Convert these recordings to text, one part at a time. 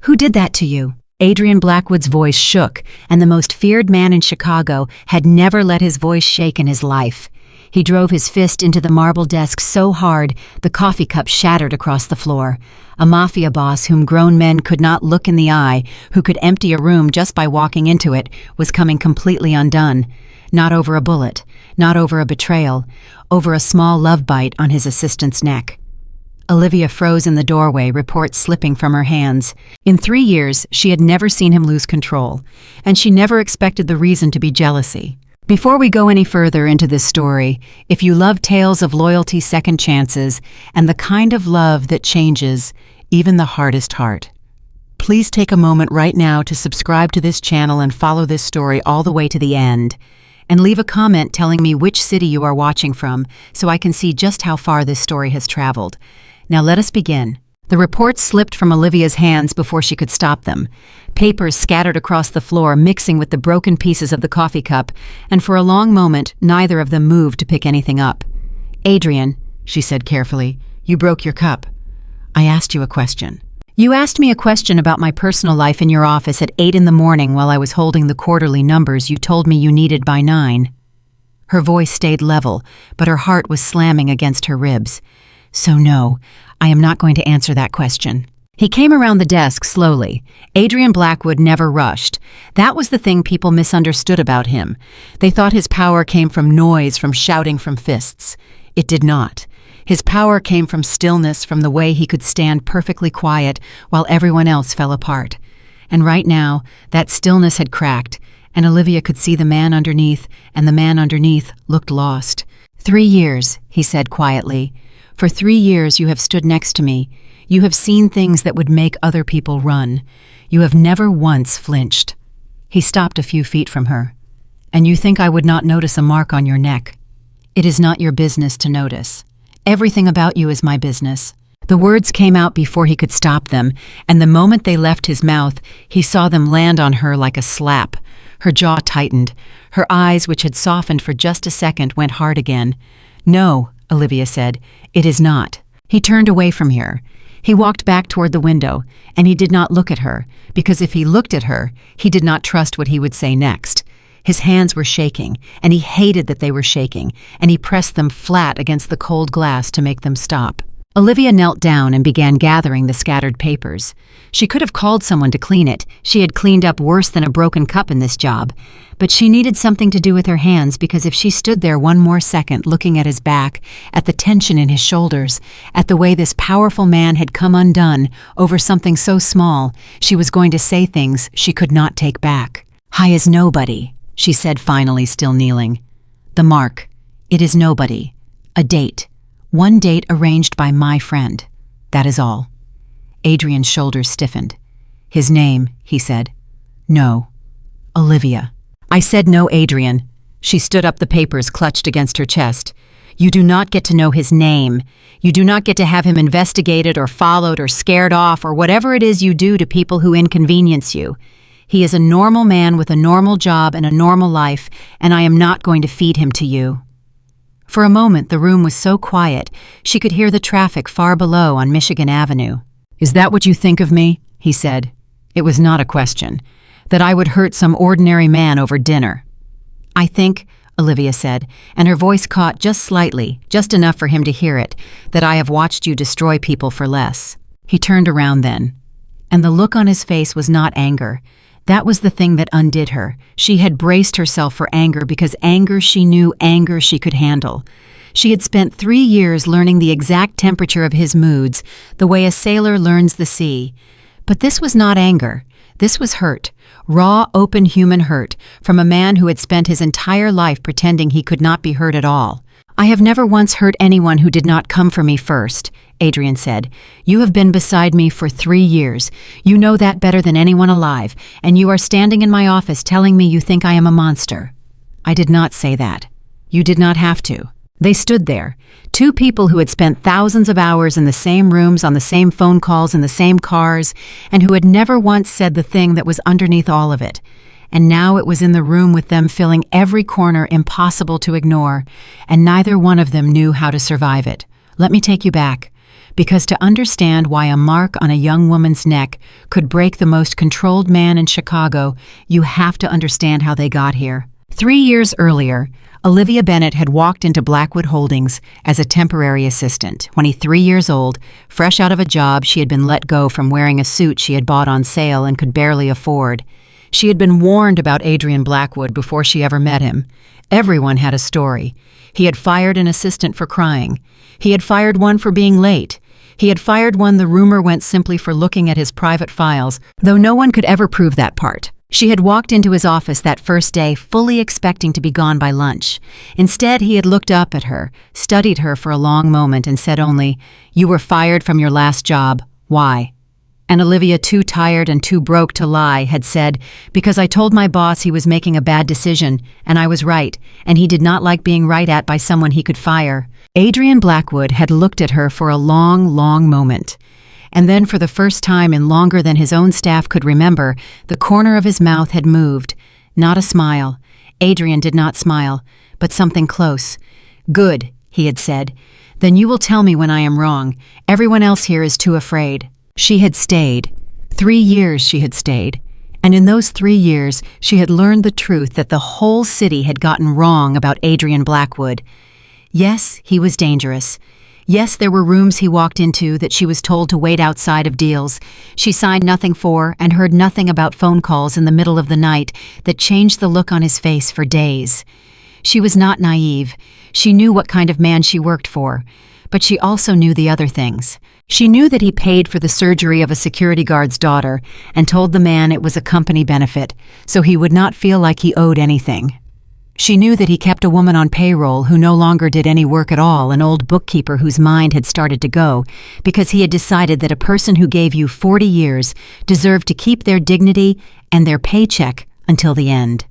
Who did that to you?" Adrian Blackwood's voice shook, and the most feared man in Chicago had never let his voice shake in his life. He drove his fist into the marble desk so hard the coffee cup shattered across the floor. A mafia boss whom grown men could not look in the eye, who could empty a room just by walking into it, was coming completely undone. Not over a bullet, not over a betrayal, over a small love bite on his assistant's neck. Olivia froze in the doorway, reports slipping from her hands. In 3 years, she had never seen him lose control, and she never expected the reason to be jealousy. Before we go any further into this story, if you love tales of loyalty, second chances, and the kind of love that changes even the hardest heart, please take a moment right now to subscribe to this channel and follow this story all the way to the end. And leave a comment telling me which city you are watching from so I can see just how far this story has traveled. Now let us begin. The reports slipped from Olivia's hands before she could stop them. Papers scattered across the floor, mixing with the broken pieces of the coffee cup, and for a long moment, neither of them moved to pick anything up. "Adrian," she said carefully, "you broke your cup. I asked you a question. You asked me a question about my personal life in your office at 8 in the morning while I was holding the quarterly numbers you told me you needed by 9. Her voice stayed level, but her heart was slamming against her ribs. "So no, I am not going to answer that question." He came around the desk slowly. Adrian Blackwood never rushed. That was the thing people misunderstood about him. They thought his power came from noise, from shouting, from fists. It did not. His power came from stillness, from the way he could stand perfectly quiet while everyone else fell apart. And right now, that stillness had cracked, and Olivia could see the man underneath, and the man underneath looked lost. 3 years, he said quietly. For 3 years you have stood next to me. You have seen things that would make other people run. You have never once flinched. He stopped a few feet from her. And you think I would not notice a mark on your neck? It is not your business to notice. Everything about you is my business. The words came out before he could stop them, and the moment they left his mouth, he saw them land on her like a slap. Her jaw tightened. Her eyes, which had softened for just a second, went hard again. "No," Olivia said, "it is not." He turned away from her. He walked back toward the window, and he did not look at her, because if he looked at her, he did not trust what he would say next. His hands were shaking, and he hated that they were shaking, and he pressed them flat against the cold glass to make them stop. Olivia knelt down and began gathering the scattered papers. She could have called someone to clean it. She had cleaned up worse than a broken cup in this job. But she needed something to do with her hands, because if she stood there one more second looking at his back, at the tension in his shoulders, at the way this powerful man had come undone over something so small, she was going to say things she could not take back. "Hi is nobody," she said finally, still kneeling. "The mark. It is nobody. A date. One date arranged by my friend. That is all." Adrian's shoulders stiffened. "His name," he said. "No. Olivia." "I said no, Adrian." She stood up, the papers clutched against her chest. "You do not get to know his name. You do not get to have him investigated or followed or scared off or whatever it is you do to people who inconvenience you. He is a normal man with a normal job and a normal life, and I am not going to feed him to you." For a moment, the room was so quiet, she could hear the traffic far below on Michigan Avenue. "Is that what you think of me?" he said. It was not a question. That I would hurt some ordinary man over dinner. "I think," Olivia said, and her voice caught just slightly, just enough for him to hear it, "that I have watched you destroy people for less." He turned around then, and the look on his face was not anger. That was the thing that undid her. She had braced herself for anger because anger she knew, anger she could handle. She had spent 3 years learning the exact temperature of his moods, the way a sailor learns the sea. But this was not anger. This was hurt. Raw, open human hurt from a man who had spent his entire life pretending he could not be hurt at all. "I have never once hurt anyone who did not come for me first," Adrian said. "You have been beside me for 3 years. You know that better than anyone alive, and you are standing in my office telling me you think I am a monster." "I did not say that. You did not have to." They stood there, two people who had spent thousands of hours in the same rooms, on the same phone calls, in the same cars, and who had never once said the thing that was underneath all of it. And now it was in the room with them, filling every corner impossible to ignore, and neither one of them knew how to survive it. "Let me take you back. because to understand why a mark on a young woman's neck could break the most controlled man in Chicago, you have to understand how they got here. 3 years earlier, Olivia Bennett had walked into Blackwood Holdings as a temporary assistant. 23 years old, fresh out of a job she had been let go from wearing a suit she had bought on sale and could barely afford. She had been warned about Adrian Blackwood before she ever met him. Everyone had a story. He had fired an assistant for crying. He had fired one for being late. He had fired one the rumor went simply for looking at his private files, though no one could ever prove that part. She had walked into his office that first day fully expecting to be gone by lunch. Instead, he had looked up at her, studied her for a long moment, and said only, "You were fired from your last job. Why?" And Olivia, too tired and too broke to lie, had said, "Because I told my boss he was making a bad decision, and I was right, and he did not like being right at by someone he could fire." Adrian Blackwood had looked at her for a long, long moment. And then, for the first time in longer than his own staff could remember, the corner of his mouth had moved. Not a smile. Adrian did not smile, but something close. "Good," he had said. "Then you will tell me when I am wrong. Everyone else here is too afraid." She had stayed. 3 years she had stayed. And in those 3 years, she had learned the truth that the whole city had gotten wrong about Adrian Blackwood. Yes, he was dangerous. Yes, there were rooms he walked into that she was told to wait outside of deals she signed nothing for and heard nothing about phone calls in the middle of the night that changed the look on his face for days. She was not naive. She knew what kind of man she worked for. But she also knew the other things. She knew that he paid for the surgery of a security guard's daughter and told the man it was a company benefit, so he would not feel like he owed anything. She knew that he kept a woman on payroll who no longer did any work at all, an old bookkeeper whose mind had started to go, because he had decided that a person who gave you 40 years deserved to keep their dignity and their paycheck until the end.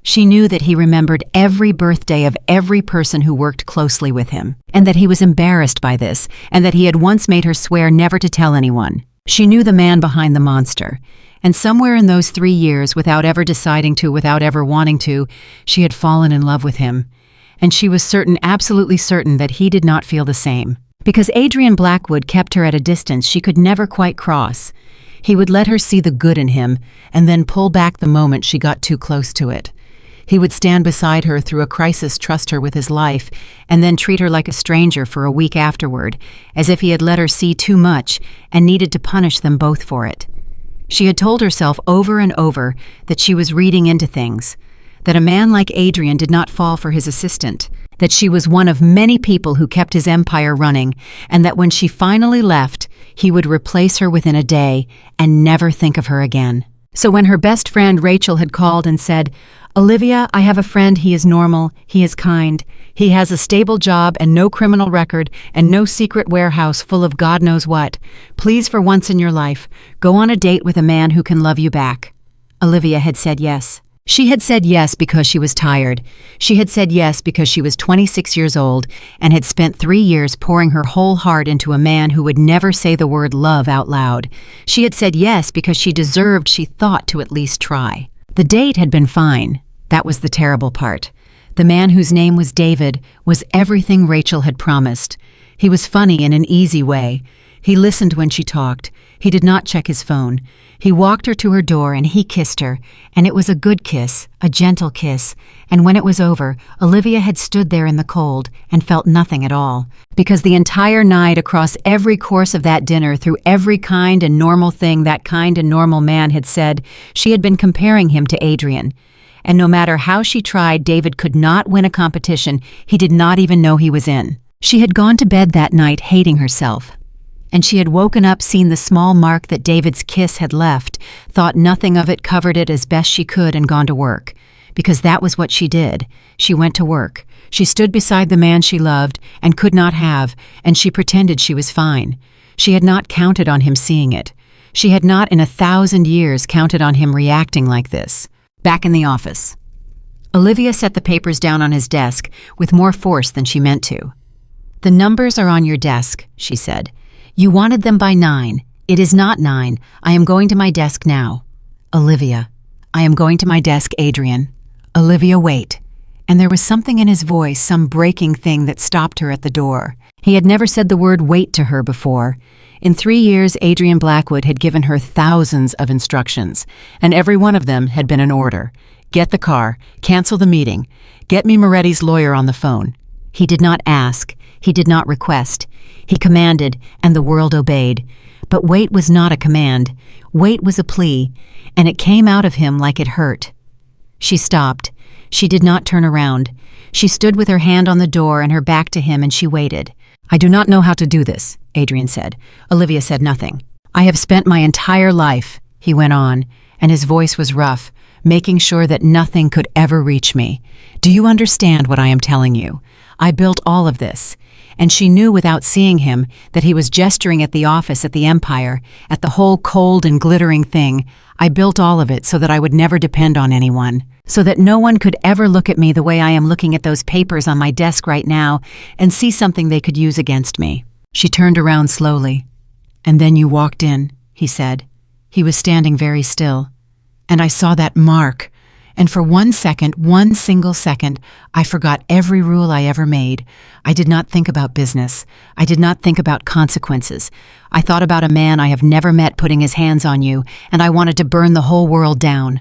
She knew that he remembered every birthday of every person who worked closely with him, and that he was embarrassed by this, and that he had once made her swear never to tell anyone. She knew the man behind the monster. And somewhere in those 3 years, without ever deciding to, without ever wanting to, she had fallen in love with him. And she was certain, absolutely certain, that he did not feel the same. Because Adrian Blackwood kept her at a distance she could never quite cross. He would let her see the good in him, and then pull back the moment she got too close to it. He would stand beside her through a crisis, trust her with his life, and then treat her like a stranger for a week afterward, as if he had let her see too much and needed to punish them both for it. She had told herself over and over that she was reading into things, that a man like Adrian did not fall for his assistant, that she was one of many people who kept his empire running, and that when she finally left, he would replace her within a day and never think of her again. So when her best friend Rachel had called and said, "Olivia, I have a friend, he is normal, he is kind, he has a stable job and no criminal record and no secret warehouse full of God knows what. Please, for once in your life, go on a date with a man who can love you back." Olivia had said yes. She had said yes because she was tired. She had said yes because she was 26 years old and had spent 3 years pouring her whole heart into a man who would never say the word love out loud. She had said yes because she deserved, she thought, to at least try. The date had been fine. That was the terrible part. The man whose name was David was everything Rachel had promised. He was funny in an easy way. He listened when she talked. He did not check his phone. He walked her to her door and he kissed her, and it was a good kiss, a gentle kiss, and when it was over, Olivia had stood there in the cold and felt nothing at all, because the entire night, across every course of that dinner, through every kind and normal thing that kind and normal man had said, she had been comparing him to Adrian. And no matter how she tried, David could not win a competition he did not even know he was in. She had gone to bed that night hating herself. And she had woken up, seen the small mark that David's kiss had left, thought nothing of it, covered it as best she could, and gone to work. Because that was what she did. She went to work. She stood beside the man she loved and could not have, and she pretended she was fine. She had not counted on him seeing it. She had not in 1,000 years counted on him reacting like this. Back in the office, Olivia set the papers down on his desk with more force than she meant to. "The numbers are on your desk," she said. "You wanted them by 9. It is not 9. I am going to my desk now." "Olivia." "I am going to my desk, Adrian." "Olivia, wait." And there was something in his voice, some breaking thing that stopped her at the door. He had never said the word wait to her before. In 3 years, Adrian Blackwood had given her thousands of instructions, and every one of them had been an order. Get the car, cancel the meeting, get me Moretti's lawyer on the phone. He did not ask, he did not request. He commanded, and the world obeyed. But wait was not a command. Wait was a plea, and it came out of him like it hurt. She stopped. She did not turn around. She stood with her hand on the door and her back to him, and she waited. "I do not know how to do this," Adrian said. Olivia said nothing. "I have spent my entire life," he went on, and his voice was rough, "making sure that nothing could ever reach me. Do you understand what I am telling you? I built all of this." And she knew without seeing him that he was gesturing at the office, at the Empire, at the whole cold and glittering thing. "I built all of it so that I would never depend on anyone, so that no one could ever look at me the way I am looking at those papers on my desk right now and see something they could use against me." She turned around slowly. "And then you walked in," he said. He was standing very still. "And I saw that mark. And for 1 second, 1 single second, I forgot every rule I ever made. I did not think about business. I did not think about consequences. I thought about a man I have never met putting his hands on you, and I wanted to burn the whole world down."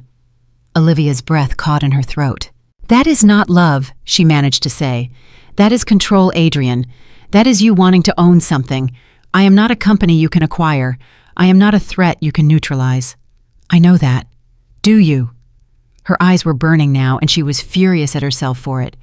Olivia's breath caught in her throat. "That is not love," she managed to say. "That is control, Adrian. That is you wanting to own something. I am not a company you can acquire. I am not a threat you can neutralize." "I know that. Do you?" Her eyes were burning now, and she was furious at herself for it.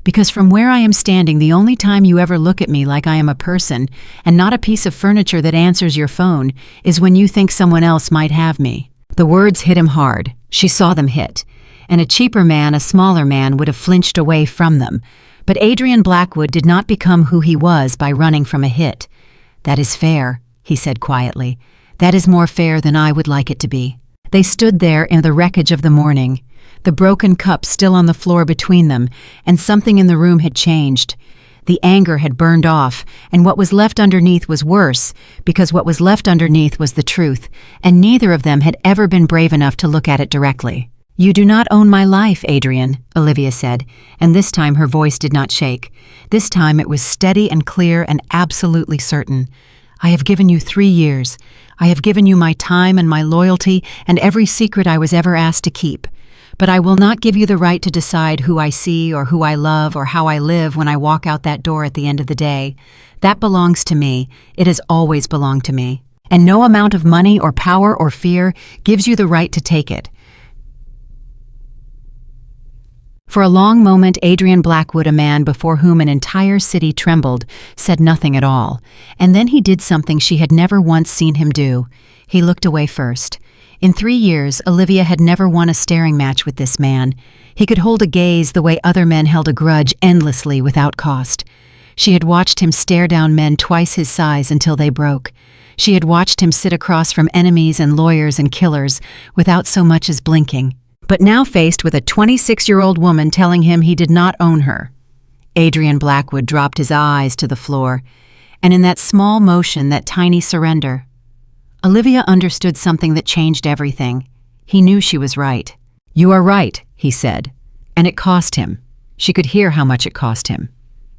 "Because from where I am standing, the only time you ever look at me like I am a person, and not a piece of furniture that answers your phone, is when you think someone else might have me." The words hit him hard. She saw them hit. And a cheaper man, a smaller man, would have flinched away from them. But Adrian Blackwood did not become who he was by running from a hit. "That is fair," he said quietly. "That is more fair than I would like it to be." They stood there in the wreckage of the morning, the broken cup still on the floor between them, and something in the room had changed. The anger had burned off, and what was left underneath was worse, because what was left underneath was the truth, and neither of them had ever been brave enough to look at it directly. "You do not own my life, Adrian," Olivia said, and this time her voice did not shake. This time it was steady and clear and absolutely certain. "I have given you 3 years. I have given you my time and my loyalty and every secret I was ever asked to keep. But I will not give you the right to decide who I see or who I love or how I live when I walk out that door at the end of the day. That belongs to me. It has always belonged to me. And no amount of money or power or fear gives you the right to take it." For a long moment, Adrian Blackwood, a man before whom an entire city trembled, said nothing at all. And then he did something she had never once seen him do. He looked away first. In 3 years, Olivia had never won a staring match with this man. He could hold a gaze the way other men held a grudge endlessly without cost. She had watched him stare down men twice his size until they broke. She had watched him sit across from enemies and lawyers and killers without so much as blinking. But now faced with a 26-year-old woman telling him he did not own her, Adrian Blackwood dropped his eyes to the floor, and in that small motion, that tiny surrender, Olivia understood something that changed everything. He knew she was right. "You are right," he said, and it cost him. She could hear how much it cost him.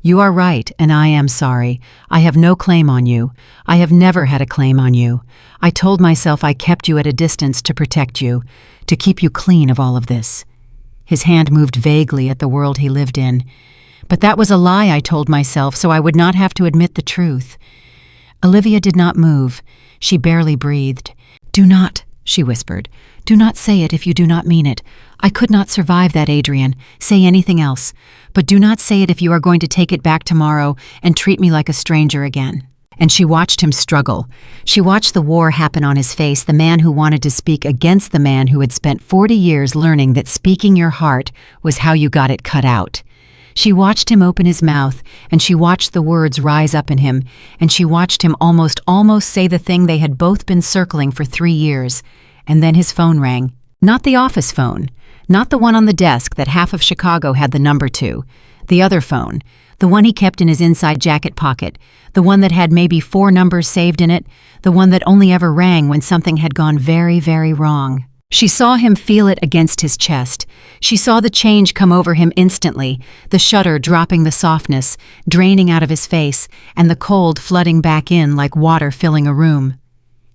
"You are right, and I am sorry. I have no claim on you. I have never had a claim on you. I told myself I kept you at a distance to protect you, to keep you clean of all of this." His hand moved vaguely at the world he lived in. "But that was a lie I told myself, so I would not have to admit the truth." Olivia did not move. She barely breathed. "Do not," she whispered. "Do not say it if you do not mean it. I could not survive that, Adrian. Say anything else. But do not say it if you are going to take it back tomorrow and treat me like a stranger again." And she watched him struggle. She watched the war happen on his face, the man who wanted to speak against the man who had spent 40 years learning that speaking your heart was how you got it cut out. She watched him open his mouth, and she watched the words rise up in him, and she watched him almost say the thing they had both been circling for 3 years. And then his phone rang. Not the office phone, not the one on the desk that half of Chicago had the number to. The other phone, the one he kept in his inside jacket pocket, the one that had maybe 4 numbers saved in it, the one that only ever rang when something had gone very, very wrong. She saw him feel it against his chest. She saw the change come over him instantly, the shudder dropping the softness, draining out of his face, and the cold flooding back in like water filling a room.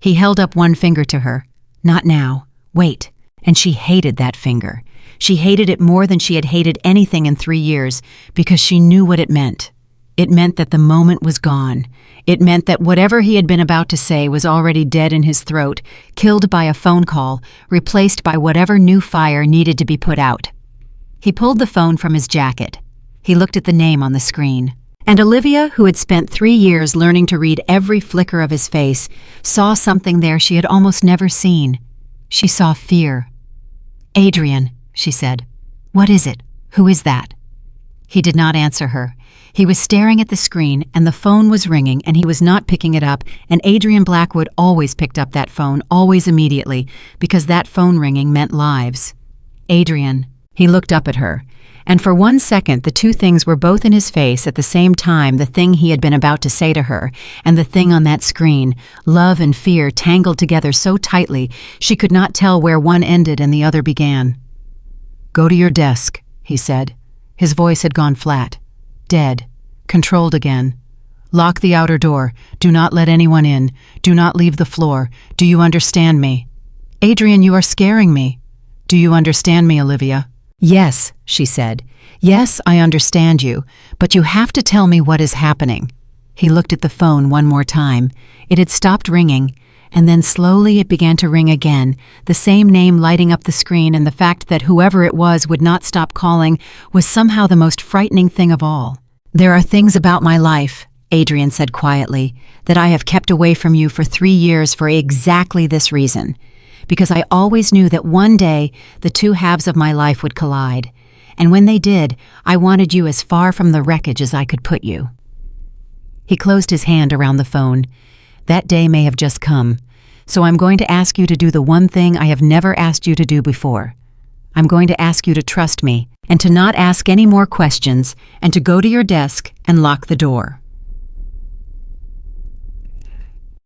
He held up one finger to her. Not now. Wait. And she hated that finger. She hated it more than she had hated anything in 3 years, because she knew what it meant. It meant that the moment was gone. It meant that whatever he had been about to say was already dead in his throat, killed by a phone call, replaced by whatever new fire needed to be put out. He pulled the phone from his jacket. He looked at the name on the screen. And Olivia, who had spent 3 years learning to read every flicker of his face, saw something there she had almost never seen. She saw fear. "Adrian," she said. "What is it? Who is that?" He did not answer her. He was staring at the screen, and the phone was ringing, and he was not picking it up, and Adrian Blackwood always picked up that phone, always immediately, because that phone ringing meant lives. "Adrian." He looked up at her, and for 1 second the two things were both in his face at the same time, the thing he had been about to say to her, and the thing on that screen, love and fear tangled together so tightly she could not tell where one ended and the other began. "Go to your desk," he said. His voice had gone flat. Dead. Controlled again. "Lock the outer door. Do not let anyone in. Do not leave the floor. Do you understand me?" "Adrian, you are scaring me." "Do you understand me, Olivia?" "Yes," she said. "Yes, I understand you, but you have to tell me what is happening." He looked at the phone one more time. It had stopped ringing, and then slowly it began to ring again, the same name lighting up the screen, and the fact that whoever it was would not stop calling was somehow the most frightening thing of all. "There are things about my life," Adrian said quietly, "that I have kept away from you for 3 years for exactly this reason. Because I always knew that one day the two halves of my life would collide. And when they did, I wanted you as far from the wreckage as I could put you." He closed his hand around the phone. "That day may have just come. So I'm going to ask you to do the one thing I have never asked you to do before. I'm going to ask you to trust me, and to not ask any more questions, and to go to your desk and lock the door."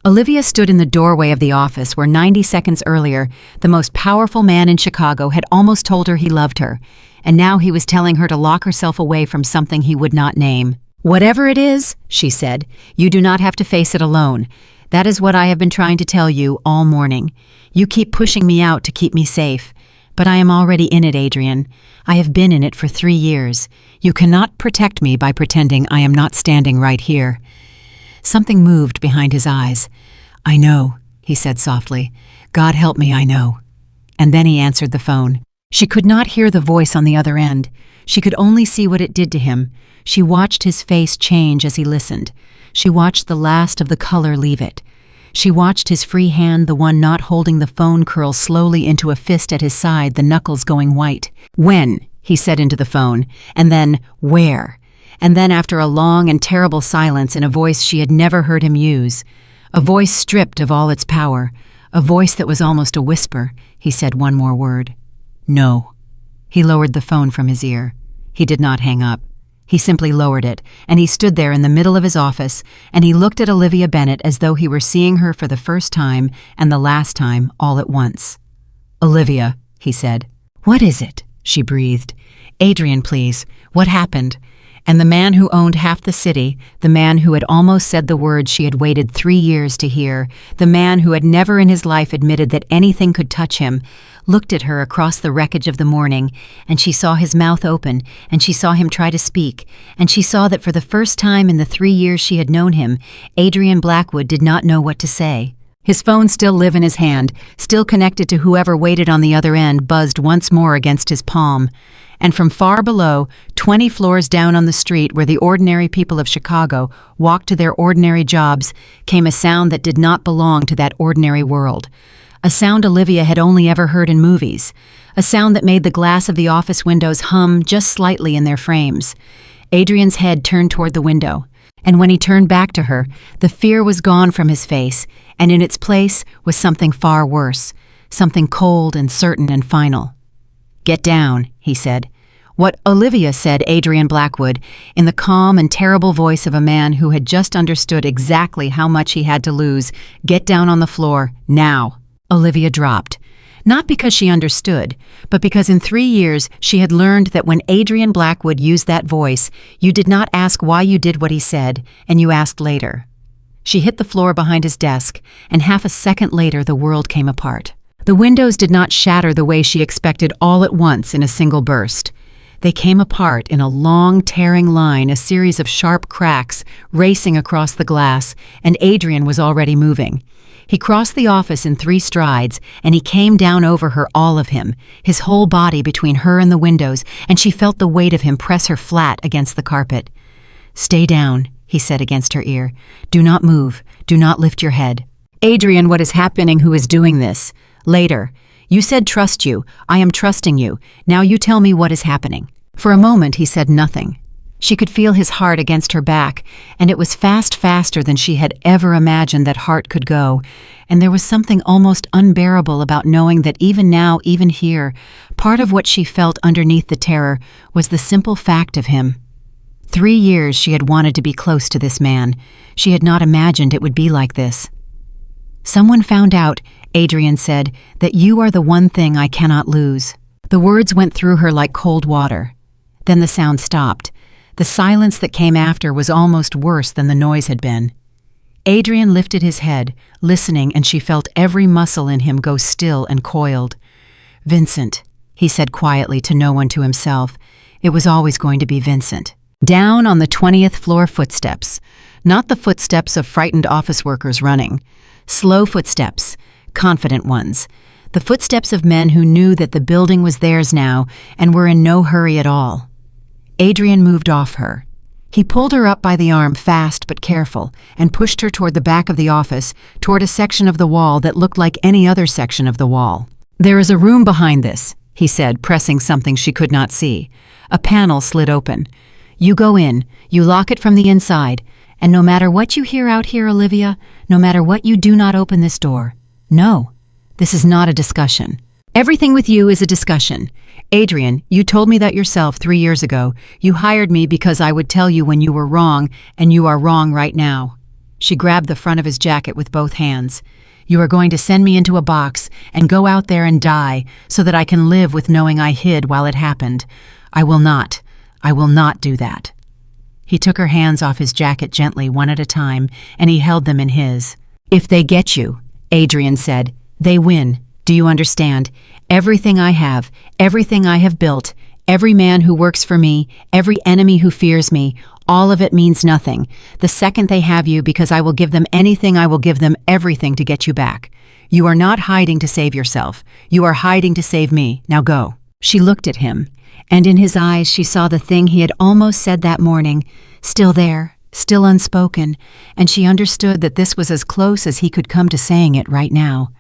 Olivia stood in the doorway of the office where 90 seconds earlier, the most powerful man in Chicago had almost told her he loved her, and now he was telling her to lock herself away from something he would not name. "Whatever it is," she said, "you do not have to face it alone. That is what I have been trying to tell you all morning. You keep pushing me out to keep me safe. But I am already in it, Adrian. I have been in it for 3 years. You cannot protect me by pretending I am not standing right here." Something moved behind his eyes. "I know," he said softly. "God help me, I know." And then he answered the phone. She could not hear the voice on the other end. She could only see what it did to him. She watched his face change as he listened. She watched the last of the color leave it. She watched his free hand, the one not holding the phone, curl slowly into a fist at his side, the knuckles going white. "When?" he said into the phone, and then, "Where?" And then, after a long and terrible silence, in a voice she had never heard him use, a voice stripped of all its power, a voice that was almost a whisper, he said one more word. "No." He lowered the phone from his ear. He did not hang up. He simply lowered it, and he stood there in the middle of his office, and he looked at Olivia Bennett as though he were seeing her for the first time and the last time all at once. "Olivia," he said. "What is it?" she breathed. "Adrian, please. What happened?" And the man who owned half the city, the man who had almost said the words she had waited 3 years to hear, the man who had never in his life admitted that anything could touch him, looked at her across the wreckage of the morning, and she saw his mouth open, and she saw him try to speak, and she saw that for the first time in the 3 years she had known him, Adrian Blackwood did not know what to say. His phone still lived in his hand, still connected to whoever waited on the other end, buzzed once more against his palm. And from far below, 20 floors down on the street where the ordinary people of Chicago walked to their ordinary jobs, came a sound that did not belong to that ordinary world. A sound Olivia had only ever heard in movies. A sound that made the glass of the office windows hum just slightly in their frames. Adrian's head turned toward the window. And when he turned back to her, the fear was gone from his face, and in its place was something far worse, something cold and certain and final. "Get down," he said. What Olivia said, Adrian Blackwood, in the calm and terrible voice of a man who had just understood exactly how much he had to lose. "Get down on the floor, now." Olivia dropped. Not because she understood, but because in 3 years she had learned that when Adrian Blackwood used that voice, you did not ask why you did what he said, and you asked later. She hit the floor behind his desk, and half a second later the world came apart. The windows did not shatter the way she expected all at once in a single burst. They came apart in a long, tearing line, a series of sharp cracks racing across the glass, and Adrian was already moving. He crossed the office in 3 strides, and he came down over her, all of him, his whole body between her and the windows, and she felt the weight of him press her flat against the carpet. "Stay down," he said against her ear. "Do not move. Do not lift your head." "Adrian, what is happening? Who is doing this?" "Later. You said trust you. I am trusting you. Now you tell me what is happening." For a moment he said nothing. She could feel his heart against her back, and it was faster than she had ever imagined that heart could go, and there was something almost unbearable about knowing that even now, even here, part of what she felt underneath the terror was the simple fact of him. 3 years she had wanted to be close to this man. She had not imagined it would be like this. "Someone found out," Adrian said, "that you are the one thing I cannot lose." The words went through her like cold water. Then the sound stopped. The silence that came after was almost worse than the noise had been. Adrian lifted his head, listening, and she felt every muscle in him go still and coiled. "Vincent," he said quietly to no one, to himself. It was always going to be Vincent. Down on the 20th floor, footsteps. Not the footsteps of frightened office workers running. Slow footsteps, confident ones. The footsteps of men who knew that the building was theirs now and were in no hurry at all. Adrian moved off her. He pulled her up by the arm, fast but careful, and pushed her toward the back of the office, toward a section of the wall that looked like any other section of the wall. "There is a room behind this," he said, pressing something she could not see. A panel slid open. "You go in, you lock it from the inside, and no matter what you hear out here, Olivia, no matter what, you do not open this door. No, this is not a discussion. Everything with you is a discussion. Adrian, you told me that yourself 3 years ago. You hired me because I would tell you when you were wrong, and you are wrong right now." She grabbed the front of his jacket with both hands. "You are going to send me into a box and go out there and die so that I can live with knowing I hid while it happened. I will not. I will not do that." He took her hands off his jacket gently, one at a time, and he held them in his. "If they get you," Adrian said, "they win. Do you understand? Everything I have built, every man who works for me, every enemy who fears me, all of it means nothing. The second they have you, because I will give them anything, I will give them everything to get you back. You are not hiding to save yourself. You are hiding to save me. Now go." She looked at him, and in his eyes she saw the thing he had almost said that morning, still there, still unspoken, and she understood that this was as close as he could come to saying it right now.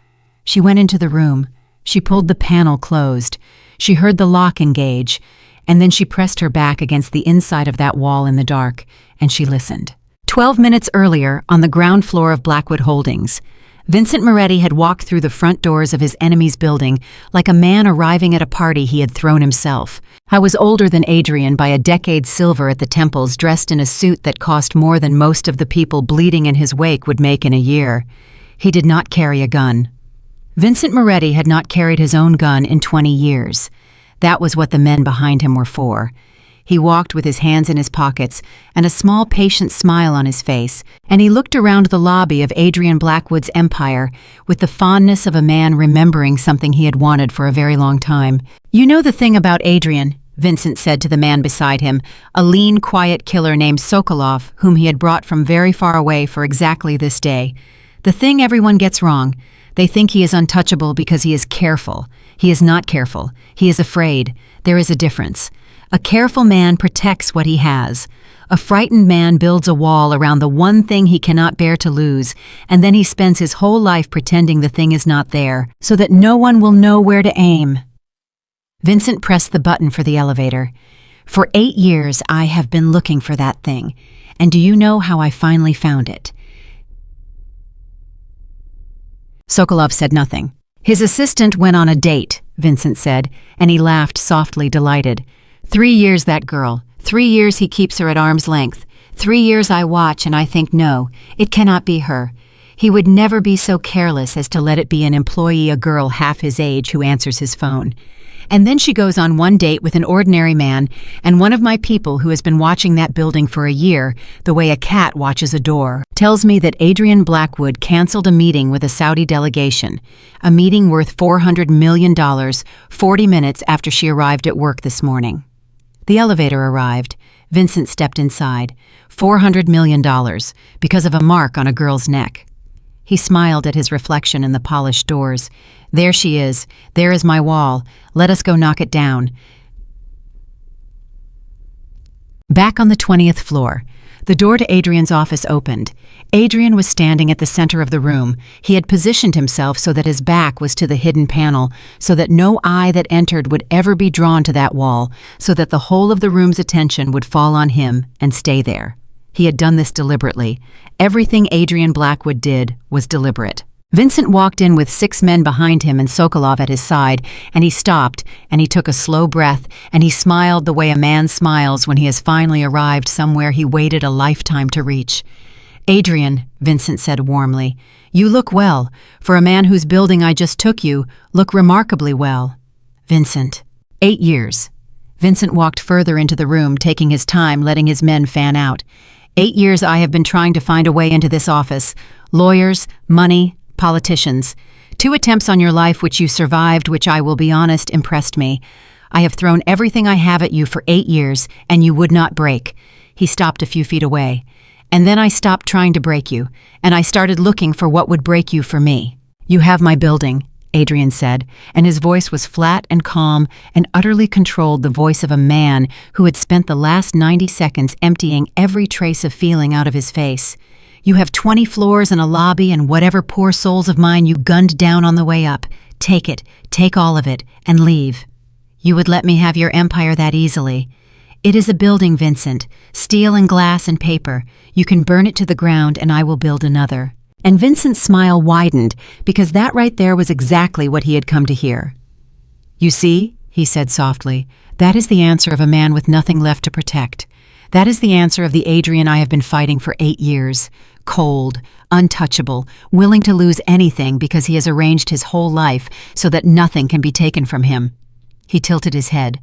She went into the room. She pulled the panel closed. She heard the lock engage, and then she pressed her back against the inside of that wall in the dark, and she listened. 12 minutes earlier, on the ground floor of Blackwood Holdings, Vincent Moretti had walked through the front doors of his enemy's building like a man arriving at a party he had thrown himself. I was older than Adrian by a decade, silver at the temples, dressed in a suit that cost more than most of the people bleeding in his wake would make in a year. He did not carry a gun. Vincent Moretti had not carried his own gun in 20 years. That was what the men behind him were for. He walked with his hands in his pockets and a small, patient smile on his face, and he looked around the lobby of Adrian Blackwood's empire with the fondness of a man remembering something he had wanted for a very long time. "You know the thing about Adrian," Vincent said to the man beside him, a lean, quiet killer named Sokolov, whom he had brought from very far away for exactly this day. "The thing everyone gets wrong. They think he is untouchable because he is careful. He is not careful. He is afraid. There is a difference. A careful man protects what he has. A frightened man builds a wall around the one thing he cannot bear to lose, and then he spends his whole life pretending the thing is not there, so that no one will know where to aim." Vincent pressed the button for the elevator. "For 8 years I have been looking for that thing, and do you know how I finally found it?" Sokolov said nothing. "His assistant went on a date," Vincent said, and he laughed softly, delighted. 3 years, that girl. 3 years he keeps her at arm's length. 3 years I watch and I think, no, it cannot be her. He would never be so careless as to let it be an employee, a girl half his age, who answers his phone. And then she goes on one date with an ordinary man, and one of my people who has been watching that building for a year, the way a cat watches a door, tells me that Adrian Blackwood canceled a meeting with a Saudi delegation, a meeting worth $400 million, 40 minutes after she arrived at work this morning. The elevator arrived. Vincent stepped inside. $400 million, because of a mark on a girl's neck. He smiled at his reflection in the polished doors. There she is. There is my wall. Let us go knock it down. Back on the 20th floor, the door to Adrian's office opened. Adrian was standing at the center of the room. He had positioned himself so that his back was to the hidden panel, so that no eye that entered would ever be drawn to that wall, so that the whole of the room's attention would fall on him and stay there. He had done this deliberately. Everything Adrian Blackwood did was deliberate. Vincent walked in with 6 men behind him and Sokolov at his side, and he stopped, and he took a slow breath, and he smiled the way a man smiles when he has finally arrived somewhere he waited a lifetime to reach. Adrian, Vincent said warmly, you look well. For a man whose building I just took you, look remarkably well. Vincent. 8 years. Vincent walked further into the room, taking his time, letting his men fan out. 8 years I have been trying to find a way into this office. Lawyers, money, politicians. 2 attempts on your life which you survived, which I will be honest, impressed me. I have thrown everything I have at you for 8 years, and you would not break. He stopped a few feet away. And then I stopped trying to break you, and I started looking for what would break you for me. You have my building, Adrian said, and his voice was flat and calm and utterly controlled, the voice of a man who had spent the last 90 seconds emptying every trace of feeling out of his face. You have 20 floors and a lobby, and whatever poor souls of mine you gunned down on the way up. Take it, take all of it, and leave. You would let me have your empire that easily. It is a building, Vincent, steel and glass and paper. You can burn it to the ground and I will build another. And Vincent's smile widened, because that right there was exactly what he had come to hear. You see, he said softly, that is the answer of a man with nothing left to protect. That is the answer of the Adrian I have been fighting for 8 years. Cold, untouchable, willing to lose anything because he has arranged his whole life so that nothing can be taken from him. He tilted his head.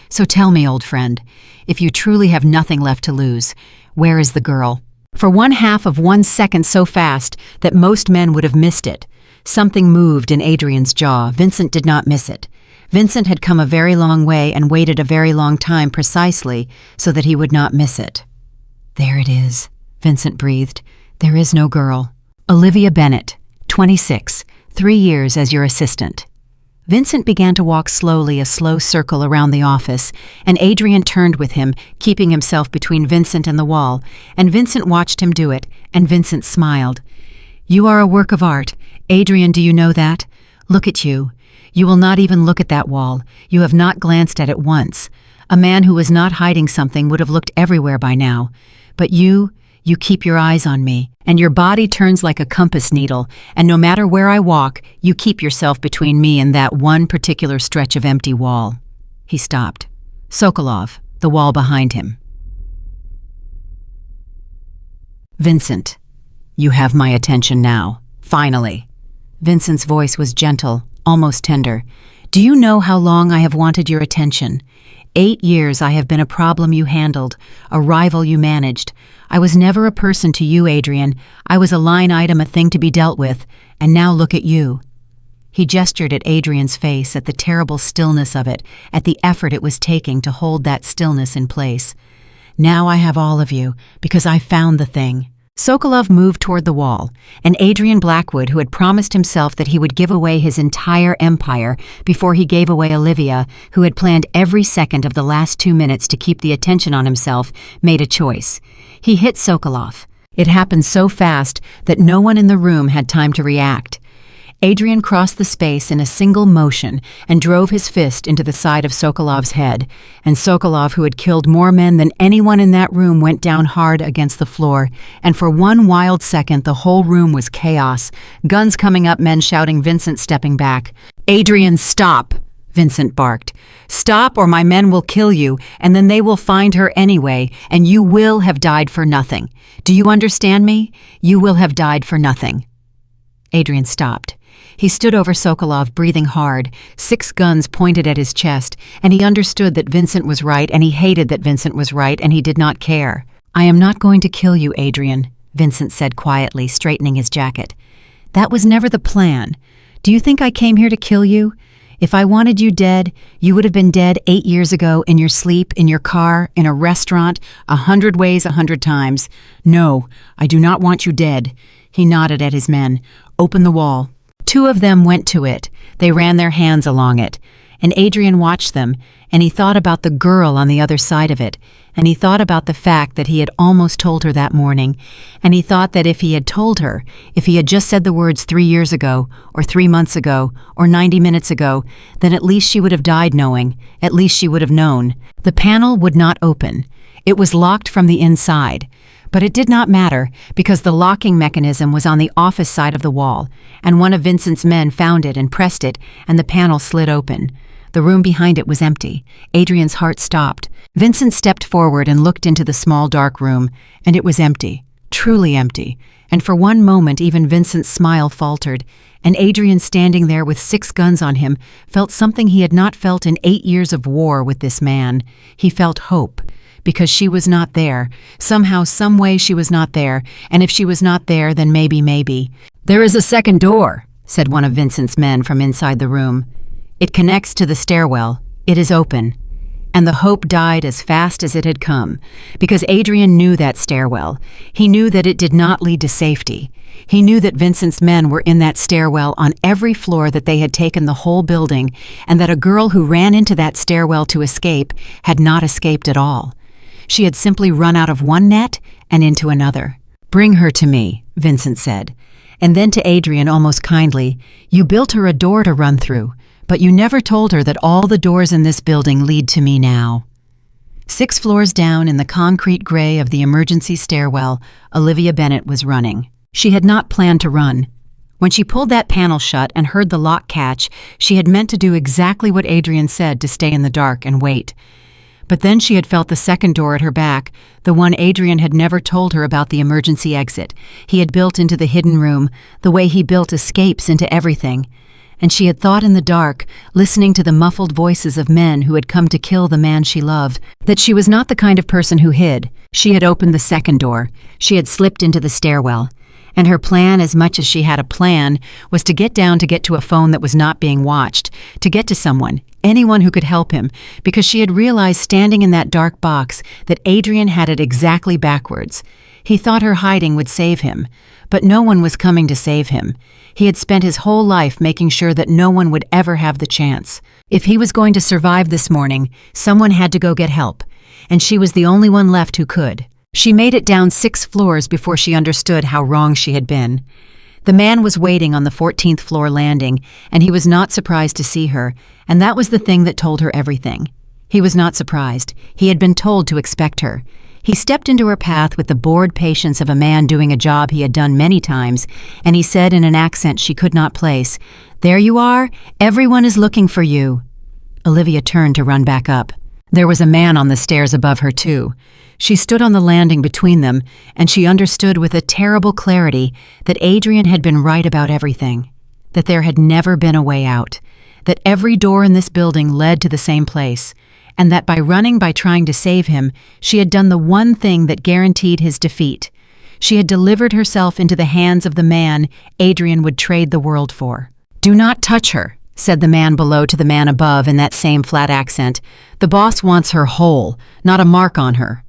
So tell me, old friend, if you truly have nothing left to lose, where is the girl? For 1/2 of 1 second, so fast that most men would have missed it, something moved in Adrian's jaw. Vincent did not miss it. Vincent had come a very long way and waited a very long time precisely so that he would not miss it. There it is, Vincent breathed. There is no girl. Olivia Bennett, 26, 3 years as your assistant. Vincent began to walk slowly, a slow circle around the office, and Adrian turned with him, keeping himself between Vincent and the wall, and Vincent watched him do it, and Vincent smiled. You are a work of art. Adrian, do you know that? Look at you. You will not even look at that wall. You have not glanced at it once. A man who was not hiding something would have looked everywhere by now. But you keep your eyes on me, and your body turns like a compass needle, and no matter where I walk, you keep yourself between me and that one particular stretch of empty wall. He stopped. Sokolov, the wall behind him. Vincent, you have my attention now, finally. Vincent's voice was gentle, almost tender. Do you know how long I have wanted your attention? 8 years I have been a problem you handled, a rival you managed. I was never a person to you, Adrian. I was a line item, a thing to be dealt with. And now look at you. He gestured at Adrian's face, at the terrible stillness of it, at the effort it was taking to hold that stillness in place. Now I have all of you, because I found the thing. Sokolov moved toward the wall, and Adrian Blackwood, who had promised himself that he would give away his entire empire before he gave away Olivia, who had planned every second of the last 2 minutes to keep the attention on himself, made a choice. He hit Sokolov. It happened so fast that no one in the room had time to react. Adrian crossed the space in a single motion and drove his fist into the side of Sokolov's head, and Sokolov, who had killed more men than anyone in that room, went down hard against the floor, and for one wild second the whole room was chaos, guns coming up, men shouting, Vincent stepping back. Adrian, stop! Vincent barked. Stop, or my men will kill you, and then they will find her anyway, and you will have died for nothing. Do you understand me? You will have died for nothing. Adrian stopped. He stood over Sokolov, breathing hard, 6 guns pointed at his chest, and he understood that Vincent was right, and he hated that Vincent was right, and he did not care. "I am not going to kill you, Adrian," Vincent said quietly, straightening his jacket. "That was never the plan. Do you think I came here to kill you? If I wanted you dead, you would have been dead 8 years ago, in your sleep, in your car, in a restaurant, 100 ways, 100 times. No, I do not want you dead." He nodded at his men. "Open the wall." 2 of them went to it. They ran their hands along it. And Adrian watched them, and he thought about the girl on the other side of it, and he thought about the fact that he had almost told her that morning, and he thought that if he had told her, if he had just said the words 3 years ago, or 3 months ago, or 90 minutes ago, then at least she would have died knowing, at least she would have known. The panel would not open. It was locked from the inside. But it did not matter, because the locking mechanism was on the office side of the wall, and one of Vincent's men found it and pressed it, and the panel slid open. The room behind it was empty. Adrian's heart stopped. Vincent stepped forward and looked into the small dark room, and it was empty, truly empty. And for one moment even Vincent's smile faltered, and Adrian, standing there with 6 guns on him, felt something he had not felt in 8 years of war with this man. He felt hope. Because she was not there. Somehow, some way she was not there, and if she was not there, then maybe. "There is a second door," said one of Vincent's men from inside the room. "It connects to the stairwell. It is open." And the hope died as fast as it had come, because Adrian knew that stairwell. He knew that it did not lead to safety. He knew that Vincent's men were in that stairwell on every floor, that they had taken the whole building, and that a girl who ran into that stairwell to escape had not escaped at all. She had simply run out of one net and into another. "Bring her to me," Vincent said. And then to Adrian, almost kindly, "You built her a door to run through, but you never told her that all the doors in this building lead to me now." 6 floors down in the concrete gray of the emergency stairwell, Olivia Bennett was running. She had not planned to run. When she pulled that panel shut and heard the lock catch, she had meant to do exactly what Adrian said, to stay in the dark and wait. But then she had felt the second door at her back, the one Adrian had never told her about, the emergency exit he had built into the hidden room, the way he built escapes into everything. And she had thought in the dark, listening to the muffled voices of men who had come to kill the man she loved, that she was not the kind of person who hid. She had opened the second door. She had slipped into the stairwell. And her plan, as much as she had a plan, was to get down, to get to a phone that was not being watched, to get to someone, anyone who could help him, because she had realized, standing in that dark box, that Adrian had it exactly backwards. He thought her hiding would save him, but no one was coming to save him. He had spent his whole life making sure that no one would ever have the chance. If he was going to survive this morning, someone had to go get help, and she was the only one left who could. She made it down 6 floors before she understood how wrong she had been. The man was waiting on the 14th floor landing, and he was not surprised to see her, and that was the thing that told her everything. He was not surprised. He had been told to expect her. He stepped into her path with the bored patience of a man doing a job he had done many times, and he said in an accent she could not place, "There you are. Everyone is looking for you." Olivia turned to run back up. There was a man on the stairs above her, too. She stood on the landing between them, and she understood with a terrible clarity that Adrian had been right about everything, that there had never been a way out, that every door in this building led to the same place, and that by running, by trying to save him, she had done the one thing that guaranteed his defeat. She had delivered herself into the hands of the man Adrian would trade the world for. "Do not touch her," said the man below to the man above in that same flat accent. "The boss wants her whole, not a mark on her."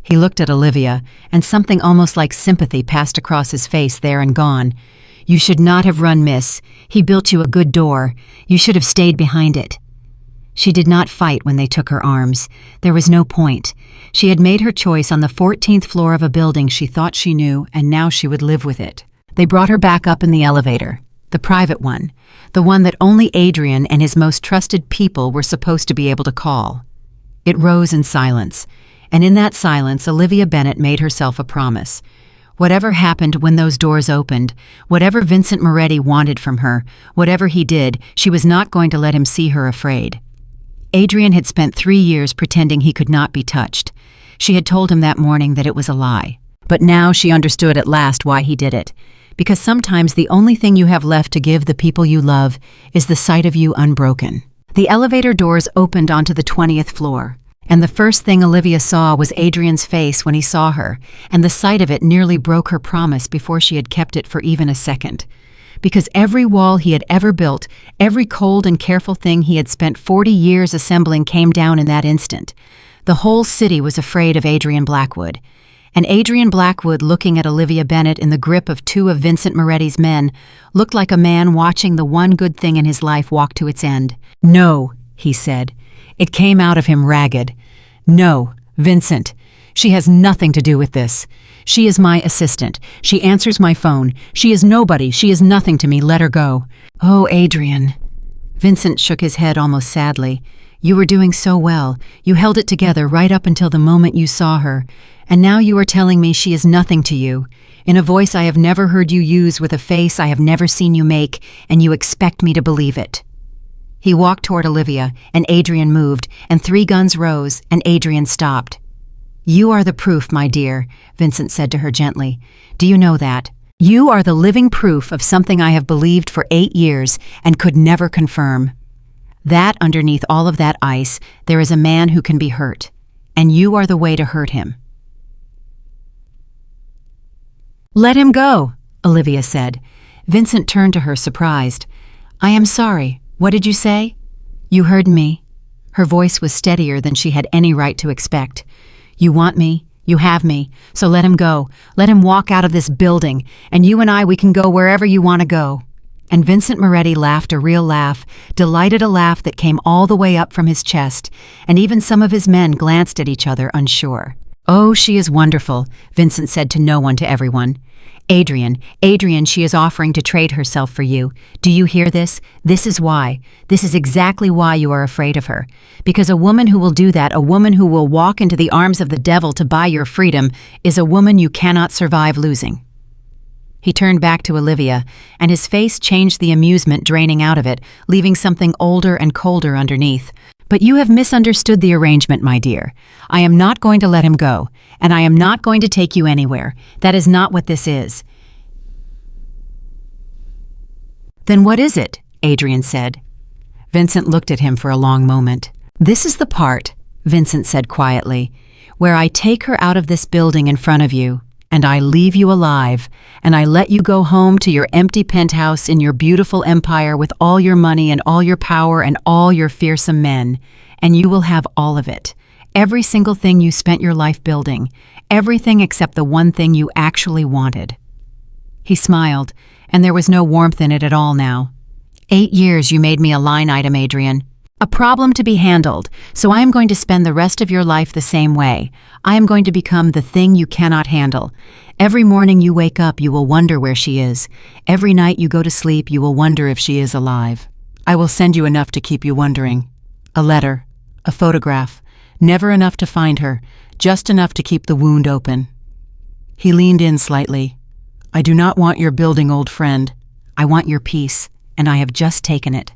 He looked at Olivia, and something almost like sympathy passed across his face there and gone. "You should not have run, miss. He built you a good door. You should have stayed behind it." She did not fight when they took her arms. There was no point. She had made her choice on the 14th floor of a building she thought she knew, and now she would live with it. They brought her back up in the elevator, the private one, the one that only Adrian and his most trusted people were supposed to be able to call. It rose in silence. And in that silence, Olivia Bennett made herself a promise. Whatever happened when those doors opened, whatever Vincent Moretti wanted from her, whatever he did, she was not going to let him see her afraid. Adrian had spent 3 years pretending he could not be touched. She had told him that morning that it was a lie. But now she understood at last why he did it. because sometimes the only thing you have left to give the people you love is the sight of you unbroken. The elevator doors opened onto the 20th floor, and the first thing Olivia saw was Adrian's face when he saw her, and the sight of it nearly broke her promise before she had kept it for even a second. Because every wall he had ever built, every cold and careful thing he had spent 40 years assembling came down in that instant. The whole city was afraid of Adrian Blackwood. And Adrian Blackwood, looking at Olivia Bennett in the grip of two of Vincent Moretti's men, looked like a man watching the one good thing in his life walk to its end. "No," he said. It came out of him ragged. "No, Vincent. She has nothing to do with this. She is my assistant. She answers my phone. She is nobody. She is nothing to me. Let her go." "Oh, Adrian." Vincent shook his head almost sadly. "You were doing so well. You held it together right up until the moment you saw her. And now you are telling me she is nothing to you, in a voice I have never heard you use, with a face I have never seen you make, and you expect me to believe it." He walked toward Olivia, and Adrian moved, and 3 guns rose, and Adrian stopped. "You are the proof, my dear," Vincent said to her gently. "Do you know that? You are the living proof of something I have believed for 8 years and could never confirm. That underneath all of that ice, there is a man who can be hurt, and you are the way to hurt him." "Let him go," Olivia said. Vincent turned to her, surprised. "I am sorry. What did you say?" "You heard me." Her voice was steadier than she had any right to expect. "You want me. You have me. So let him go. Let him walk out of this building, and you and I, we can go wherever you want to go." And Vincent Moretti laughed a real laugh, delighted, a laugh that came all the way up from his chest, and even some of his men glanced at each other, unsure. "Oh, she is wonderful," Vincent said to no one, to everyone. Adrian, she is offering to trade herself for you. Do you hear this? This is why. This is exactly why you are afraid of her. Because a woman who will do that, a woman who will walk into the arms of the devil to buy your freedom, is a woman you cannot survive losing." He turned back to Olivia, and his face changed, the amusement draining out of it, leaving something older and colder underneath. "But you have misunderstood the arrangement, my dear. I am not going to let him go, and I am not going to take you anywhere. That is not what this is." "Then what is it?" Adrian said. Vincent looked at him for a long moment. "This is the part," Vincent said quietly, "where I take her out of this building in front of you, and I leave you alive, and I let you go home to your empty penthouse in your beautiful empire with all your money and all your power and all your fearsome men, and you will have all of it. Every single thing you spent your life building, everything except the one thing you actually wanted." He smiled, and there was no warmth in it at all now. 8 years you made me a line item, Adrian. A problem to be handled, so I am going to spend the rest of your life the same way. I am going to become the thing you cannot handle. Every morning you wake up, you will wonder where she is. Every night you go to sleep, you will wonder if she is alive. I will send you enough to keep you wondering. A letter, a photograph, never enough to find her, just enough to keep the wound open. He leaned in slightly. "I do not want your building, old friend. I want your peace, and I have just taken it."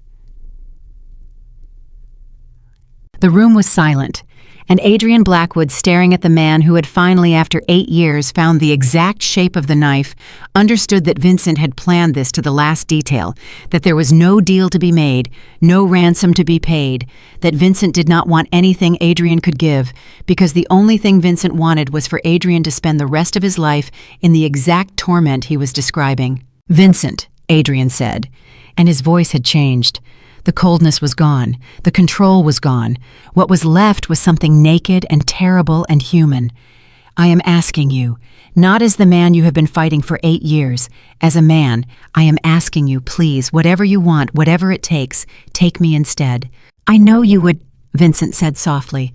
The room was silent, and Adrian Blackwood, staring at the man who had finally, after 8 years, found the exact shape of the knife, understood that Vincent had planned this to the last detail, that there was no deal to be made, no ransom to be paid, that Vincent did not want anything Adrian could give, because the only thing Vincent wanted was for Adrian to spend the rest of his life in the exact torment he was describing. "Vincent," Adrian said, and his voice had changed. The coldness was gone. The control was gone. What was left was something naked and terrible and human. "I am asking you, not as the man you have been fighting for 8 years, as a man, I am asking you, please, whatever you want, whatever it takes, take me instead." "I know you would," Vincent said softly.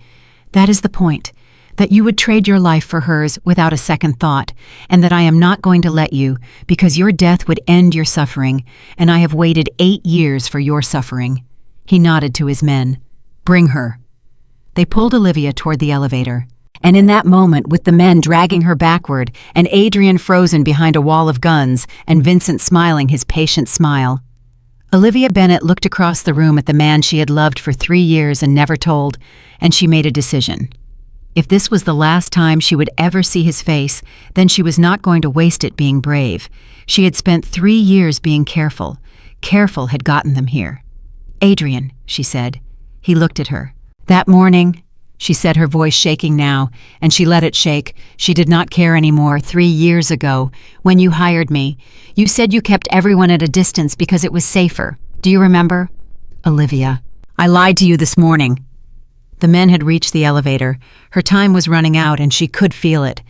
"That is the point, that you would trade your life for hers without a second thought, and that I am not going to let you, because your death would end your suffering, and I have waited 8 years for your suffering." He nodded to his men. "Bring her." They pulled Olivia toward the elevator, and in that moment, with the men dragging her backward, and Adrian frozen behind a wall of guns, and Vincent smiling his patient smile, Olivia Bennett looked across the room at the man she had loved for 3 years and never told, and she made a decision. If this was the last time she would ever see his face, then she was not going to waste it being brave. She had spent 3 years being careful. Careful had gotten them here. "Adrian," she said. He looked at her. "That morning," she said, her voice shaking now, and she let it shake. She did not care anymore. 3 years ago, when you hired me, you said you kept everyone at a distance because it was safer. Do you remember? Olivia. I lied to you this morning. The men had reached the elevator. Her time was running out, and she could feel it.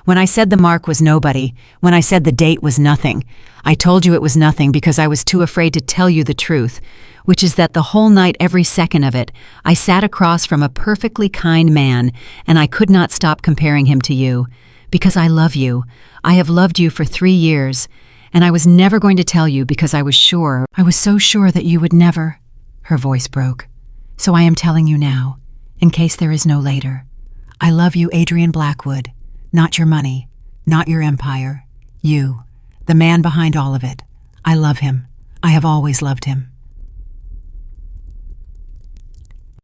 When I said the mark was nobody, when I said the date was nothing, I told you it was nothing because I was too afraid to tell you the truth, which is that the whole night, every second of it, I sat across from a perfectly kind man, and I could not stop comparing him to you. Because I love you. I have loved you for 3 years, and I was never going to tell you because I was so sure that you would never. Her voice broke. So I am telling you now, in case there is no later. I love you, Adrian Blackwood. Not your money, not your empire. You, the man behind all of it. I love him. I have always loved him.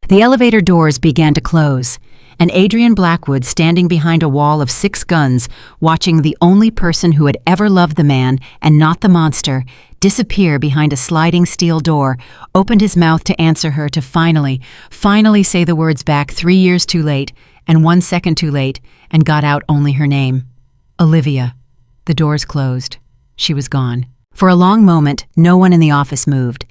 The elevator doors began to close, and Adrian Blackwood, standing behind a wall of 6 guns, watching the only person who had ever loved the man and not the monster disappear behind a sliding steel door, opened his mouth to answer her, to finally say the words back 3 years too late and 1 second too late, and got out only her name. Olivia. The doors closed. She was gone. For a long moment, no one in the office moved.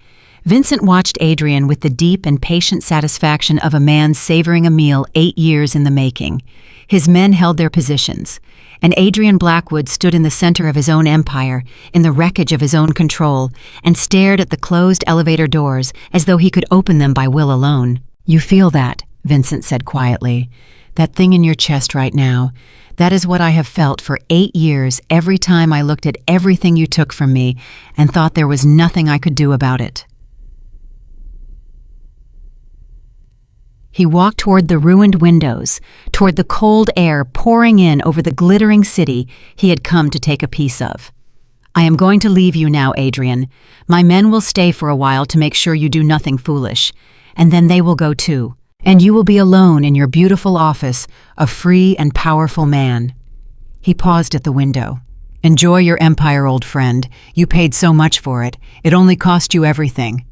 Vincent watched Adrian with the deep and patient satisfaction of a man savoring a meal 8 years in the making. His men held their positions, and Adrian Blackwood stood in the center of his own empire, in the wreckage of his own control, and stared at the closed elevator doors as though he could open them by will alone. "You feel that," Vincent said quietly. "That thing in your chest right now. That is what I have felt for 8 years every time I looked at everything you took from me and thought there was nothing I could do about it." He walked toward the ruined windows, toward the cold air pouring in over the glittering city he had come to take a piece of. "I am going to leave you now, Adrian. My men will stay for a while to make sure you do nothing foolish, and then they will go too. And you will be alone in your beautiful office, a free and powerful man." He paused at the window. "Enjoy your empire, old friend. You paid so much for it. It only cost you everything."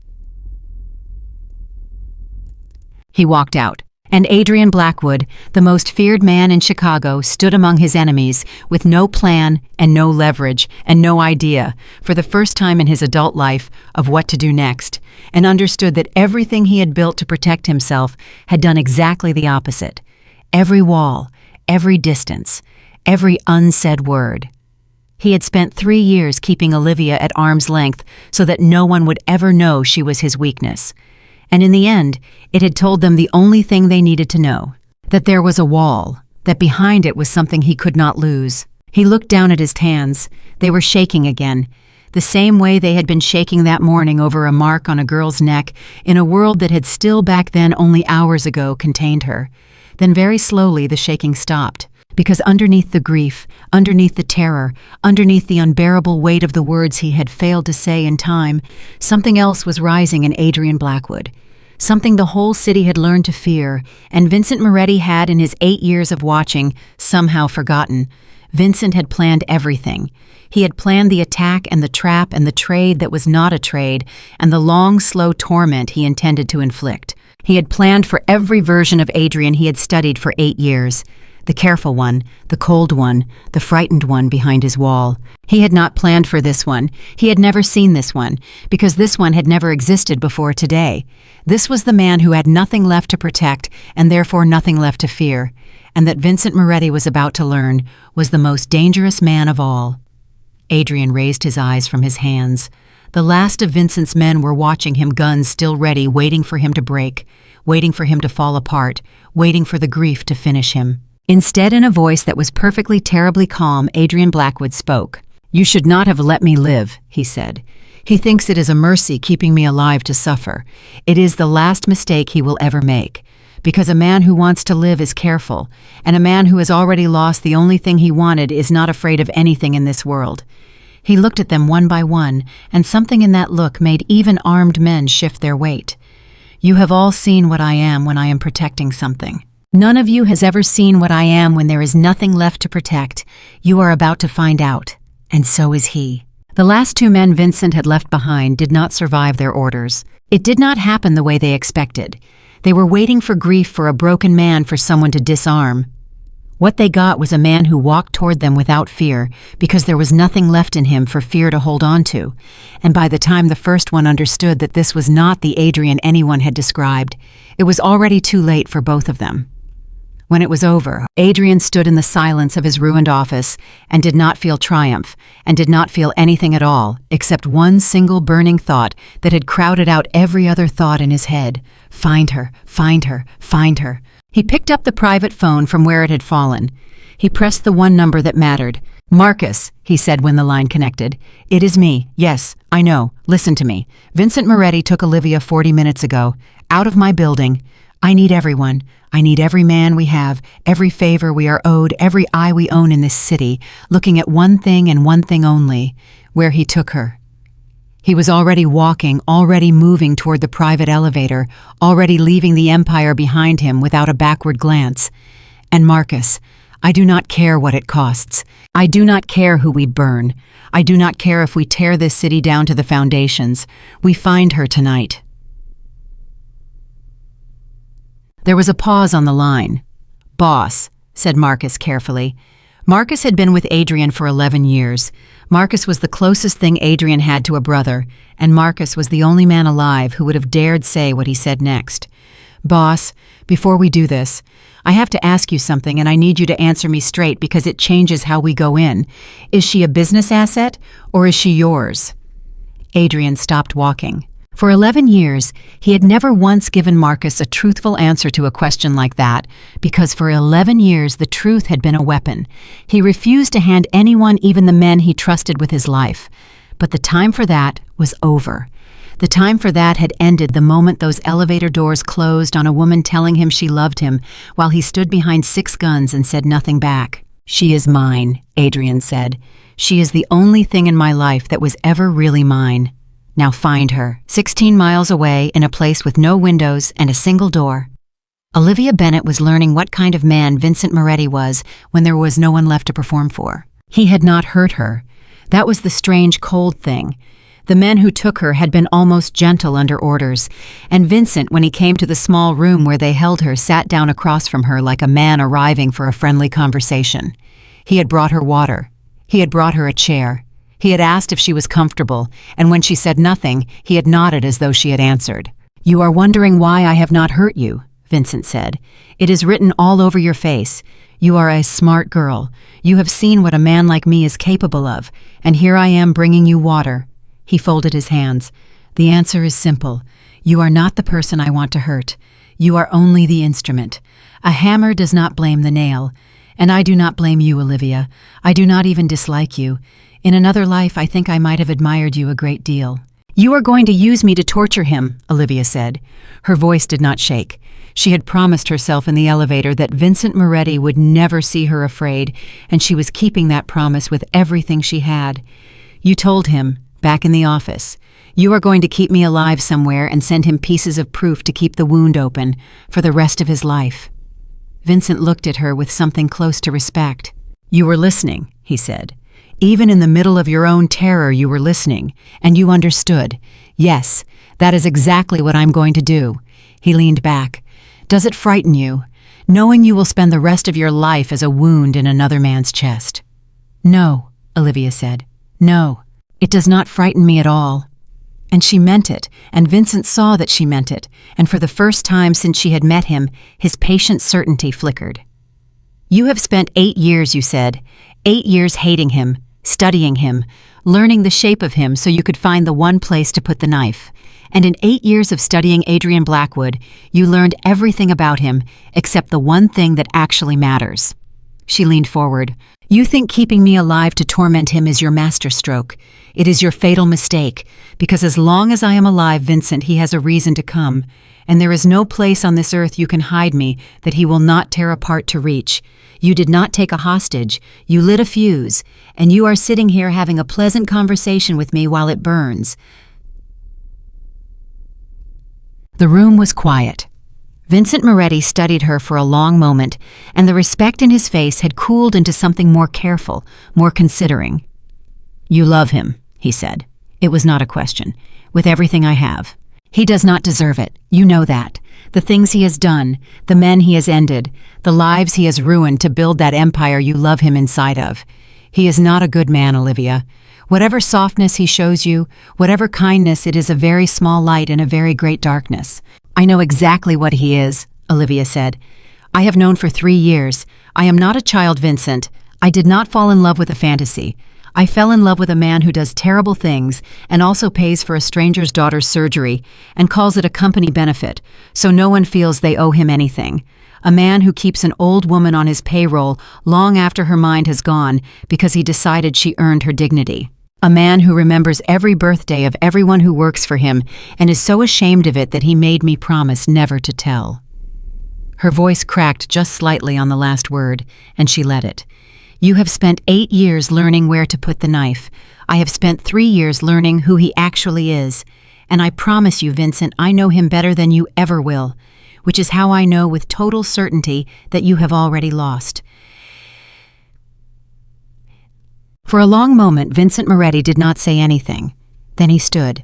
He walked out, and Adrian Blackwood, the most feared man in Chicago, stood among his enemies with no plan and no leverage and no idea, for the first time in his adult life, of what to do next, and understood that everything he had built to protect himself had done exactly the opposite. Every wall, every distance, every unsaid word. He had spent 3 years keeping Olivia at arm's length so that no one would ever know she was his weakness. And in the end, it had told them the only thing they needed to know, that there was a wall, that behind it was something he could not lose. He looked down at his hands. They were shaking again, the same way they had been shaking that morning over a mark on a girl's neck in a world that had still back then only hours ago contained her. Then very slowly the shaking stopped, because underneath the grief, underneath the terror, underneath the unbearable weight of the words he had failed to say in time, something else was rising in Adrian Blackwood. Something the whole city had learned to fear, and Vincent Moretti had, in his 8 years of watching, somehow forgotten. Vincent had planned everything. He had planned the attack and the trap and the trade that was not a trade, and the long, slow torment he intended to inflict. He had planned for every version of Adrian he had studied for 8 years. The careful one, the cold one, the frightened one behind his wall. He had not planned for this one. He had never seen this one, because this one had never existed before today. This was the man who had nothing left to protect and therefore nothing left to fear, and that Vincent Moretti was about to learn was the most dangerous man of all. Adrian raised his eyes from his hands. The last of Vincent's men were watching him, guns still ready, waiting for him to break, waiting for him to fall apart, waiting for the grief to finish him. Instead, in a voice that was perfectly terribly calm, Adrian Blackwood spoke. "You should not have let me live," he said. "He thinks it is a mercy keeping me alive to suffer. It is the last mistake he will ever make, because a man who wants to live is careful, and a man who has already lost the only thing he wanted is not afraid of anything in this world." He looked at them one by one, and something in that look made even armed men shift their weight. "You have all seen what I am when I am protecting something. None of you has ever seen what I am when there is nothing left to protect. You are about to find out, and so is he." The last two men Vincent had left behind did not survive their orders. It did not happen the way they expected. They were waiting for grief for a broken man for someone to disarm. What they got was a man who walked toward them without fear, because there was nothing left in him for fear to hold on to. And by the time the first one understood that this was not the Adrian anyone had described, it was already too late for both of them. When it was over, Adrian stood in the silence of his ruined office and did not feel triumph, and did not feel anything at all, except one single burning thought that had crowded out every other thought in his head. Find her, find her, find her. He picked up the private phone from where it had fallen. He pressed the one number that mattered. "Marcus," he said when the line connected. "It is me. Yes, I know. Listen to me. Vincent Moretti took Olivia 40 minutes ago. Out of my building. I need everyone. I need every man we have, every favor we are owed, every eye we own in this city, looking at one thing and one thing only, where he took her." He was already walking, already moving toward the private elevator, already leaving the empire behind him without a backward glance. "And Marcus, I do not care what it costs. I do not care who we burn. I do not care if we tear this city down to the foundations. We find her tonight." There was a pause on the line. "Boss," said Marcus carefully. Marcus had been with Adrian for 11 years. Marcus was the closest thing Adrian had to a brother, and Marcus was the only man alive who would have dared say what he said next. "Boss, before we do this, I have to ask you something, and I need you to answer me straight because it changes how we go in. Is she a business asset, or is she yours?" Adrian stopped walking. For 11 years, he had never once given Marcus a truthful answer to a question like that, because for 11 years the truth had been a weapon. He refused to hand anyone, even the men he trusted with his life. But the time for that was over. The time for that had ended the moment those elevator doors closed on a woman telling him she loved him, while he stood behind 6 guns and said nothing back. "She is mine," Adrian said. "She is the only thing in my life that was ever really mine. Now find her, 16 miles away in a place with no windows and a single door." Olivia Bennett was learning what kind of man Vincent Moretti was when there was no one left to perform for. He had not hurt her. That was the strange, cold thing. The men who took her had been almost gentle under orders, and Vincent, when he came to the small room where they held her, sat down across from her like a man arriving for a friendly conversation. He had brought her water. He had brought her a chair. He had asked if she was comfortable, and when she said nothing, he had nodded as though she had answered. "You are wondering why I have not hurt you," Vincent said. "It is written all over your face. You are a smart girl. You have seen what a man like me is capable of, and here I am bringing you water." He folded his hands. "The answer is simple. You are not the person I want to hurt. You are only the instrument. A hammer does not blame the nail. And I do not blame you, Olivia. I do not even dislike you. In another life, I think I might have admired you a great deal." "You are going to use me to torture him," Olivia said. Her voice did not shake. She had promised herself in the elevator that Vincent Moretti would never see her afraid, and she was keeping that promise with everything she had. "You told him, back in the office. You are going to keep me alive somewhere and send him pieces of proof to keep the wound open for the rest of his life." Vincent looked at her with something close to respect. "You were listening," he said. "Even in the middle of your own terror, you were listening, and you understood. Yes, that is exactly what I'm going to do." He leaned back. "Does it frighten you, knowing you will spend the rest of your life as a wound in another man's chest?" "No," Olivia said. "No, it does not frighten me at all." And she meant it, and Vincent saw that she meant it, and for the first time since she had met him, his patient certainty flickered. "You have spent 8 years, you said, 8 years hating him, studying him, learning the shape of him so you could find the one place to put the knife. And in 8 years of studying Adrian Blackwood, you learned everything about him except the one thing that actually matters." She leaned forward. "You think keeping me alive to torment him is your masterstroke. It is your fatal mistake, because as long as I am alive, Vincent, he has a reason to come, and there is no place on this earth you can hide me that he will not tear apart to reach. You did not take a hostage, you lit a fuse, and you are sitting here having a pleasant conversation with me while it burns." The room was quiet. Vincent Moretti studied her for a long moment, and the respect in his face had cooled into something more careful, more considering. "You love him," he said. "It was not a question. With everything I have. He does not deserve it. You know that. The things he has done, the men he has ended, the lives he has ruined to build that empire you love him inside of. He is not a good man, Olivia. Whatever softness he shows you, whatever kindness, it is a very small light in a very great darkness." "I know exactly what he is," Olivia said. "I have known for 3 years. I am not a child, Vincent. I did not fall in love with a fantasy. I fell in love with a man who does terrible things and also pays for a stranger's daughter's surgery and calls it a company benefit, so no one feels they owe him anything. A man who keeps an old woman on his payroll long after her mind has gone because he decided she earned her dignity. A man who remembers every birthday of everyone who works for him and is so ashamed of it that he made me promise never to tell." Her voice cracked just slightly on the last word, and she let it. "You have spent 8 years learning where to put the knife. I have spent 3 years learning who he actually is. And I promise you, Vincent, I know him better than you ever will, which is how I know with total certainty that you have already lost." For a long moment, Vincent Moretti did not say anything. Then he stood.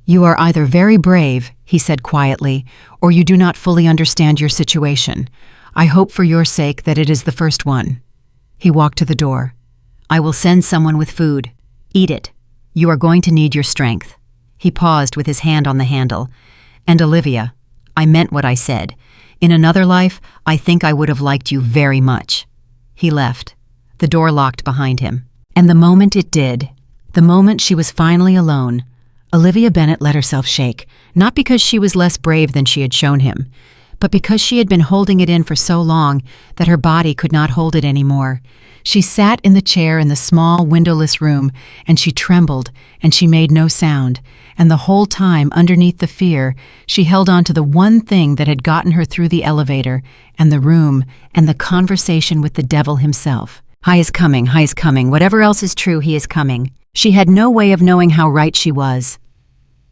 "You are either very brave," he said quietly, "or you do not fully understand your situation. I hope for your sake that it is the first one." He walked to the door. "I will send someone with food. Eat it. You are going to need your strength." He paused with his hand on the handle. "And Olivia, I meant what I said. In another life, I think I would have liked you very much." He left. The door locked behind him. And the moment it did, the moment she was finally alone, Olivia Bennett let herself shake, not because she was less brave than she had shown him, but because she had been holding it in for so long that her body could not hold it anymore. She sat in the chair in the small, windowless room, and she trembled, and she made no sound, and the whole time, underneath the fear, she held on to the one thing that had gotten her through the elevator, and the room, and the conversation with the devil himself. He is coming, whatever else is true, he is coming. She had no way of knowing how right she was.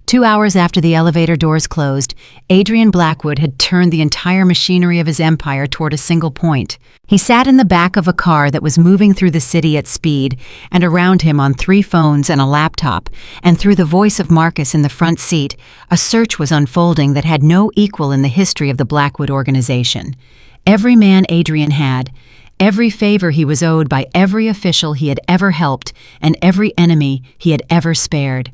2 hours after the elevator doors closed, Adrian Blackwood had turned the entire machinery of his empire toward a single point. He sat in the back of a car that was moving through the city at speed, and around him on 3 phones and a laptop, and through the voice of Marcus in the front seat, a search was unfolding that had no equal in the history of the Blackwood organization. Every man Adrian had, every favor he was owed by every official he had ever helped, and every enemy he had ever spared.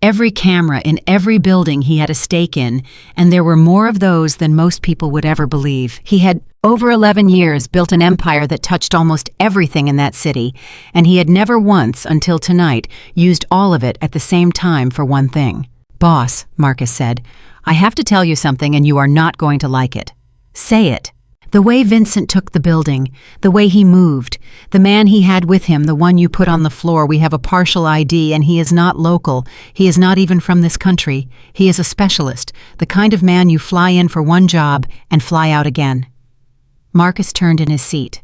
Every camera in every building he had a stake in, and there were more of those than most people would ever believe. He had, over 11 years, built an empire that touched almost everything in that city, and he had never once, until tonight, used all of it at the same time for one thing. "Boss," Marcus said, "I have to tell you something and you are not going to like it." "Say it." The way Vincent took the building, the way he moved, the man he had with him, the one you put on the floor. "We have a partial ID and he is not local. He is not even from this country. He is a specialist, the kind of man you fly in for one job and fly out again." Marcus turned in his seat.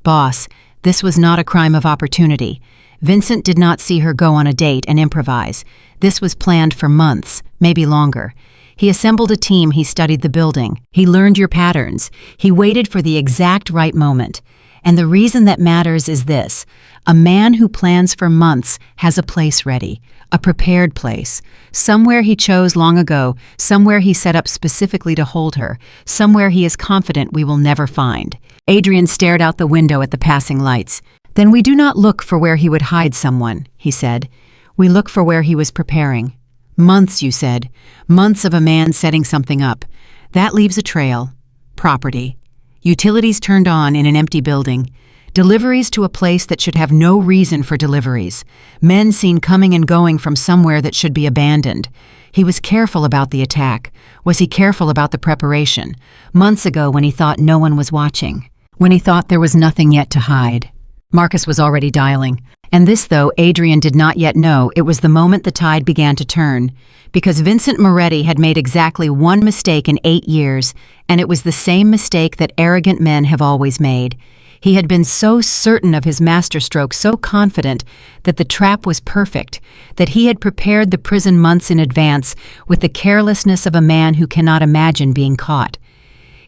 "Boss, this was not a crime of opportunity. Vincent did not see her go on a date and improvise. This was planned for months, maybe longer. He assembled a team, he studied the building, he learned your patterns, he waited for the exact right moment. And the reason that matters is this: a man who plans for months has a place ready, a prepared place, somewhere he chose long ago, somewhere he set up specifically to hold her, somewhere he is confident we will never find." Adrian stared out the window at the passing lights. "Then we do not look for where he would hide someone," he said. "We look for where he was preparing. Months, you said. Months of a man setting something up. That leaves a trail. Property. Utilities turned on in an empty building. Deliveries to a place that should have no reason for deliveries. Men seen coming and going from somewhere that should be abandoned. He was careful about the attack. Was he careful about the preparation? Months ago, when he thought no one was watching. When he thought there was nothing yet to hide." Marcus was already dialing. And this, though Adrian did not yet know, it was the moment the tide began to turn. Because Vincent Moretti had made exactly one mistake in 8 years, and it was the same mistake that arrogant men have always made. He had been so certain of his masterstroke, so confident that the trap was perfect, that he had prepared the prison months in advance with the carelessness of a man who cannot imagine being caught.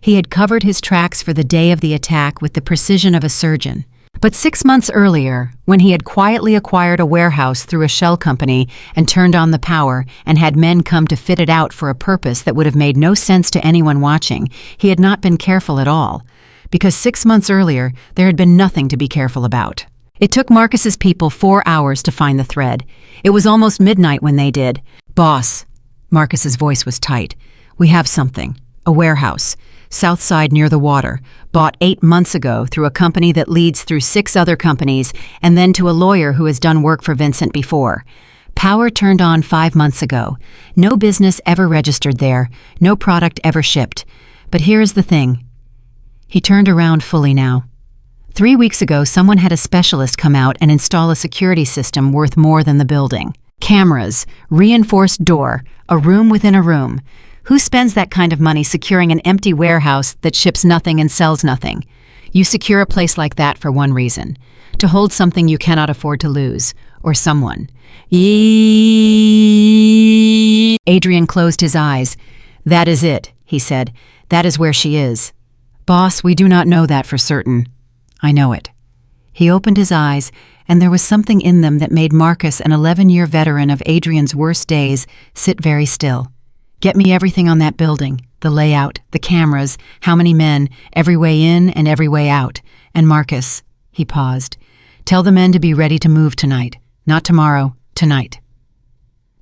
He had covered his tracks for the day of the attack with the precision of a surgeon. But 6 months earlier, when he had quietly acquired a warehouse through a shell company and turned on the power and had men come to fit it out for a purpose that would have made no sense to anyone watching, he had not been careful at all. Because 6 months earlier, there had been nothing to be careful about. It took Marcus's people 4 hours to find the thread. It was almost midnight when they did. "Boss," Marcus's voice was tight, "we have something. A warehouse. South side near the water, bought 8 months ago through a company that leads through 6 other companies and then to a lawyer who has done work for Vincent before. Power turned on 5 months ago. No business ever registered there, no product ever shipped. But here is the thing." He turned around fully now. 3 weeks ago, someone had a specialist come out and install a security system worth more than the building. Cameras, reinforced door, a room within a room. Who spends that kind of money securing an empty warehouse that ships nothing and sells nothing? You secure a place like that for one reason: to hold something you cannot afford to lose, or someone. Adrian closed his eyes. "That is it," he said. "That is where she is." "Boss, we do not know that for certain." "I know it." He opened his eyes, and there was something in them that made Marcus, an 11-year veteran of Adrian's worst days, sit very still. "Get me everything on that building, the layout, the cameras, how many men, every way in and every way out. And Marcus," he paused, "tell the men to be ready to move tonight. Not tomorrow, tonight."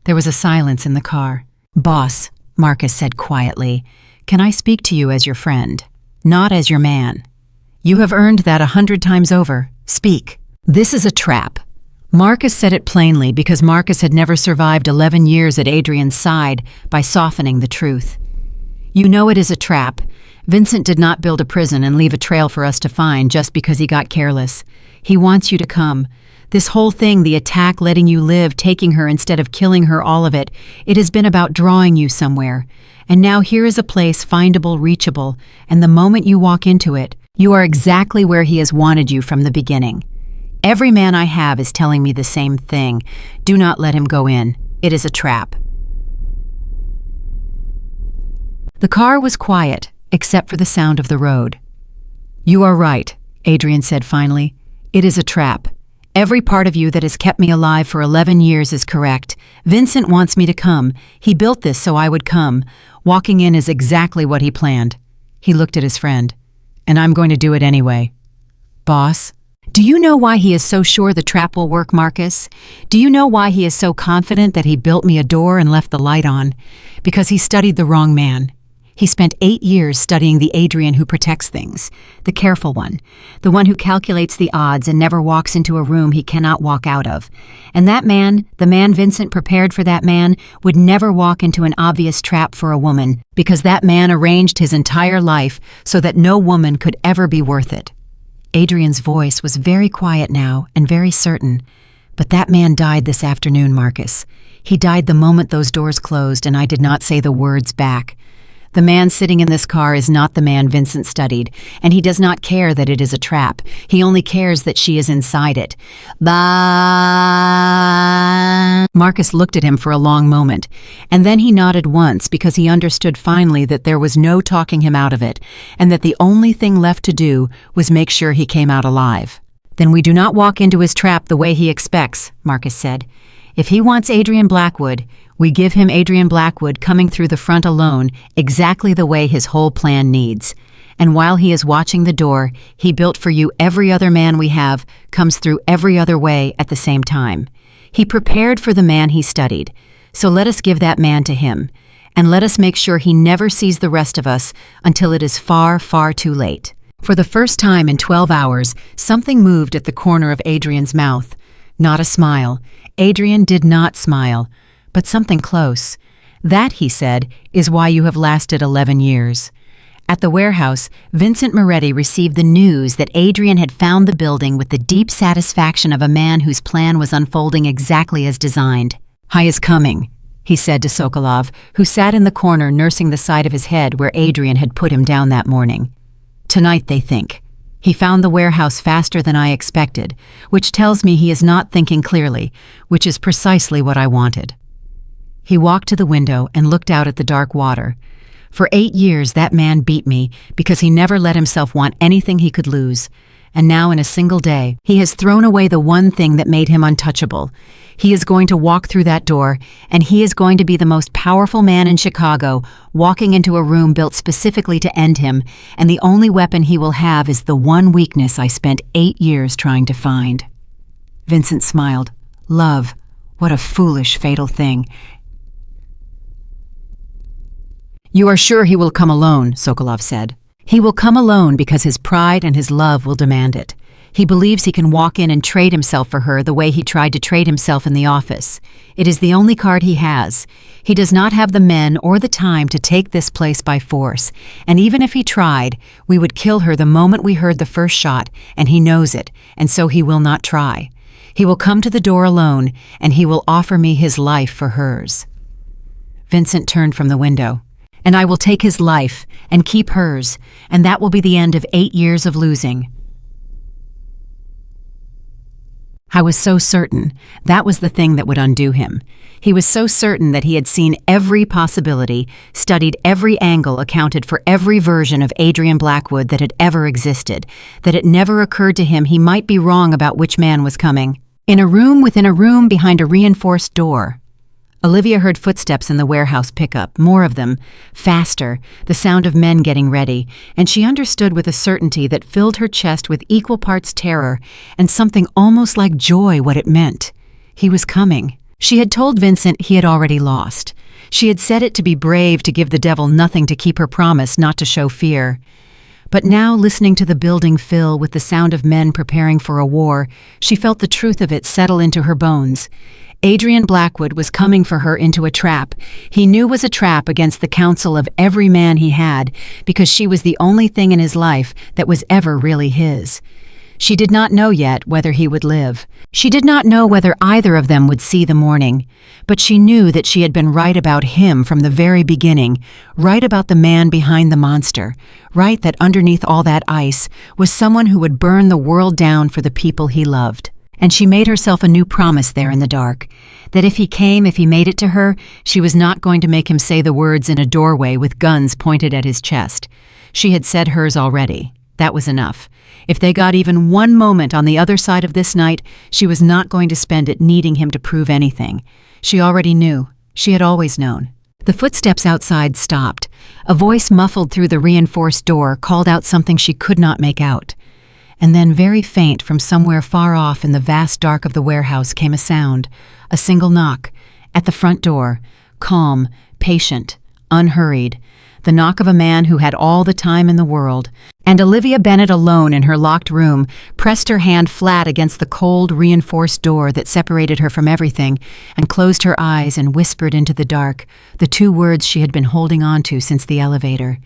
There was a silence in the car. "Boss," Marcus said quietly, "can I speak to you as your friend, not as your man? You have earned that 100 times over. Speak." "This is a trap." Marcus said it plainly because Marcus had never survived 11 years at Adrian's side by softening the truth. "You know it is a trap. Vincent did not build a prison and leave a trail for us to find just because he got careless. He wants you to come. This whole thing, the attack, letting you live, taking her instead of killing her, all of it, it has been about drawing you somewhere. And now here is a place findable, reachable, and the moment you walk into it, you are exactly where he has wanted you from the beginning. Every man I have is telling me the same thing. Do not let him go in. It is a trap." The car was quiet, except for the sound of the road. "You are right," Adrian said finally. "It is a trap. Every part of you that has kept me alive for 11 years is correct. Vincent wants me to come. He built this so I would come. Walking in is exactly what he planned." He looked at his friend. "And I'm going to do it anyway." "Boss?" "Do you know why he is so sure the trap will work, Marcus? Do you know why he is so confident that he built me a door and left the light on? Because he studied the wrong man. He spent 8 years studying the Adrian who protects things, the careful one, the one who calculates the odds and never walks into a room he cannot walk out of. And that man, the man Vincent prepared for that man, would never walk into an obvious trap for a woman, because that man arranged his entire life so that no woman could ever be worth it." Adrian's voice was very quiet now and very certain. "But that man died this afternoon, Marcus. He died the moment those doors closed and I did not say the words back. The man sitting in this car is not the man Vincent studied, and he does not care that it is a trap. He only cares that she is inside it." Bah! Marcus looked at him for a long moment, and then he nodded once because he understood finally that there was no talking him out of it, and that the only thing left to do was make sure he came out alive. "Then we do not walk into his trap the way he expects," Marcus said. "If he wants Adrian Blackwood, we give him Adrian Blackwood coming through the front alone exactly the way his whole plan needs. And while he is watching the door, he built for you every other man we have comes through every other way at the same time. He prepared for the man he studied. So let us give that man to him. And let us make sure he never sees the rest of us until it is far, far too late." For the first time in 12 hours, something moved at the corner of Adrian's mouth. Not a smile. Adrian did not smile. But something close. "That," he said, "is why you have lasted 11 years. At the warehouse, Vincent Moretti received the news that Adrian had found the building with the deep satisfaction of a man whose plan was unfolding exactly as designed. "Hi is coming," he said to Sokolov, who sat in the corner nursing the side of his head where Adrian had put him down that morning. "Tonight, they think. He found the warehouse faster than I expected, which tells me he is not thinking clearly, which is precisely what I wanted." He walked to the window and looked out at the dark water. For 8 years that man beat me because he never let himself want anything he could lose. And now in a single day, he has thrown away the one thing that made him untouchable. He is going to walk through that door, and he is going to be the most powerful man in Chicago, walking into a room built specifically to end him, and the only weapon he will have is the one weakness I spent 8 years trying to find. Vincent smiled. Love. What a foolish, fatal thing. You are sure he will come alone, Sokolov said. He will come alone because his pride and his love will demand it. He believes he can walk in and trade himself for her the way he tried to trade himself in the office. It is the only card he has. He does not have the men or the time to take this place by force, and even if he tried, we would kill her the moment we heard the first shot, and he knows it, and so he will not try. He will come to the door alone, and he will offer me his life for hers. Vincent turned from the window. And I will take his life and keep hers, and that will be the end of 8 years of losing. I was so certain that was the thing that would undo him. He was so certain that he had seen every possibility, studied every angle, accounted for every version of Adrian Blackwood that had ever existed, that it never occurred to him he might be wrong about which man was coming. In a room within a room behind a reinforced door. Olivia heard footsteps in the warehouse pickup, more of them, faster, the sound of men getting ready, and she understood with a certainty that filled her chest with equal parts terror and something almost like joy what it meant. He was coming. She had told Vincent he had already lost. She had said it to be brave, to give the devil nothing, to keep her promise, not to show fear. But now, listening to the building fill with the sound of men preparing for a war, she felt the truth of it settle into her bones. Adrian Blackwood was coming for her into a trap. He knew was a trap against the counsel of every man he had, because she was the only thing in his life that was ever really his. She did not know yet whether he would live. She did not know whether either of them would see the morning. But she knew that she had been right about him from the very beginning, right about the man behind the monster, right that underneath all that ice was someone who would burn the world down for the people he loved. And she made herself a new promise there in the dark, that if he came, if he made it to her, she was not going to make him say the words in a doorway with guns pointed at his chest. She had said hers already. That was enough. If they got even one moment on the other side of this night, she was not going to spend it needing him to prove anything. She already knew. She had always known. The footsteps outside stopped. A voice muffled through the reinforced door called out something she could not make out. And then, very faint from somewhere far off in the vast dark of the warehouse, came a sound, a single knock, at the front door, calm, patient, unhurried, the knock of a man who had all the time in the world. And Olivia Bennett, alone in her locked room, pressed her hand flat against the cold, reinforced door that separated her from everything, and closed her eyes and whispered into the dark the two words she had been holding on to since the elevator.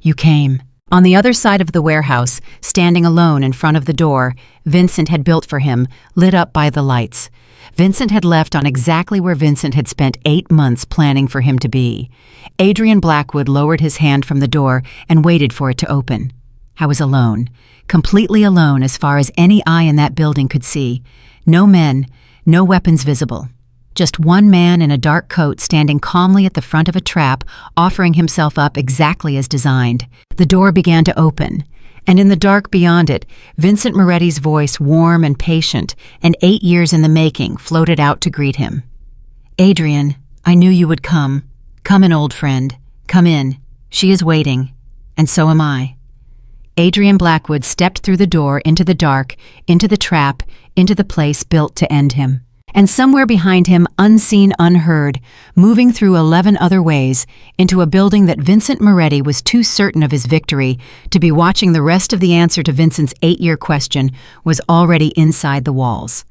You came. On the other side of the warehouse, standing alone in front of the door, Vincent had built for him, lit up by the lights. Vincent had left on exactly where Vincent had spent 8 months planning for him to be. Adrian Blackwood lowered his hand from the door and waited for it to open. I was alone, completely alone as far as any eye in that building could see. No men, no weapons visible. Just one man in a dark coat standing calmly at the front of a trap, offering himself up exactly as designed. The door began to open, and in the dark beyond it, Vincent Moretti's voice, warm and patient, and 8 years in the making, floated out to greet him. Adrian, I knew you would come. Come in, old friend. Come in. She is waiting, and so am I. Adrian Blackwood stepped through the door into the dark, into the trap, into the place built to end him. And somewhere behind him, unseen, unheard, moving through 11 other ways, into a building that Vincent Moretti was too certain of his victory to be watching the rest of the answer to Vincent's 8-year question, was already inside the walls.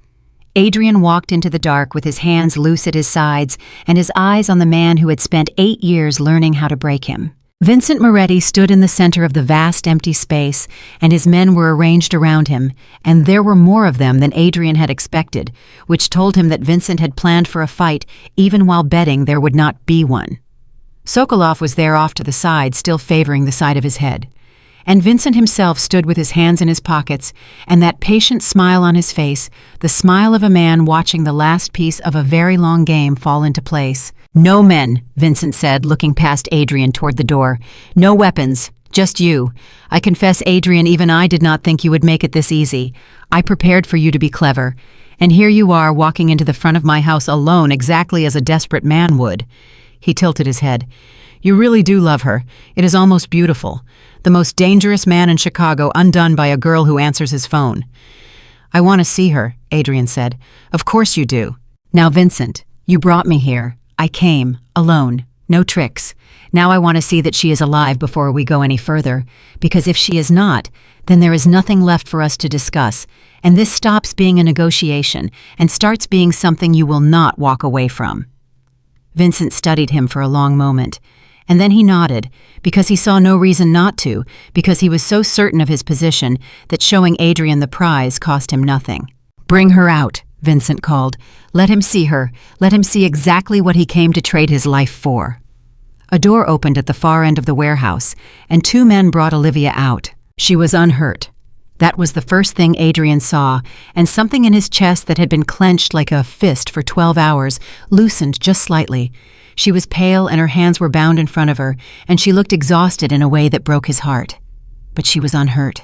Adrian walked into the dark with his hands loose at his sides and his eyes on the man who had spent 8 years learning how to break him. Vincent Moretti stood in the center of the vast empty space, and his men were arranged around him, and there were more of them than Adrian had expected, which told him that Vincent had planned for a fight even while betting there would not be one. Sokolov was there off to the side, still favoring the side of his head. And Vincent himself stood with his hands in his pockets, and that patient smile on his face, the smile of a man watching the last piece of a very long game fall into place. "No men," Vincent said, looking past Adrian toward the door. "No weapons. Just you. I confess, Adrian, even I did not think you would make it this easy. I prepared for you to be clever. And here you are walking into the front of my house alone exactly as a desperate man would." He tilted his head. "You really do love her. It is almost beautiful. The most dangerous man in Chicago undone by a girl who answers his phone." "I want to see her," Adrian said. "Of course you do. Now, Vincent, you brought me here. I came, alone. No tricks. Now I want to see that she is alive before we go any further, because if she is not, then there is nothing left for us to discuss, and this stops being a negotiation and starts being something you will not walk away from." Vincent studied him for a long moment, and then he nodded, because he saw no reason not to, because he was so certain of his position that showing Adrian the prize cost him nothing. "Bring her out," Vincent called. "Let him see her. Let him see exactly what he came to trade his life for." A door opened at the far end of the warehouse, and two men brought Olivia out. She was unhurt. That was the first thing Adrian saw, and something in his chest that had been clenched like a fist for 12 hours loosened just slightly. She was pale and her hands were bound in front of her, and she looked exhausted in a way that broke his heart. But she was unhurt.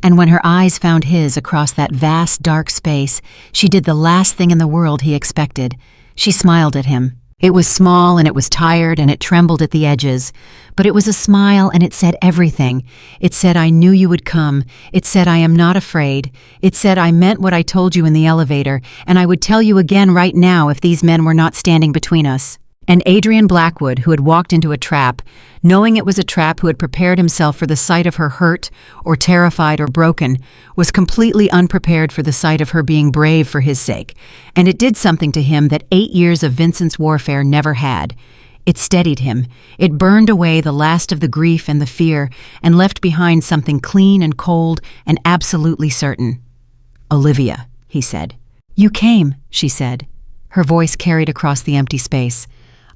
And when her eyes found his across that vast, dark space, she did the last thing in the world he expected. She smiled at him. It was small and it was tired and it trembled at the edges. But it was a smile and it said everything. It said, "I knew you would come." It said, "I am not afraid." It said, "I meant what I told you in the elevator, and I would tell you again right now if these men were not standing between us." And Adrian Blackwood, who had walked into a trap, knowing it was a trap, who had prepared himself for the sight of her hurt or terrified or broken, was completely unprepared for the sight of her being brave for his sake. And it did something to him that 8 years of Vincent's warfare never had. It steadied him. It burned away the last of the grief and the fear and left behind something clean and cold and absolutely certain. "Olivia," he said. "You came," she said. Her voice carried across the empty space.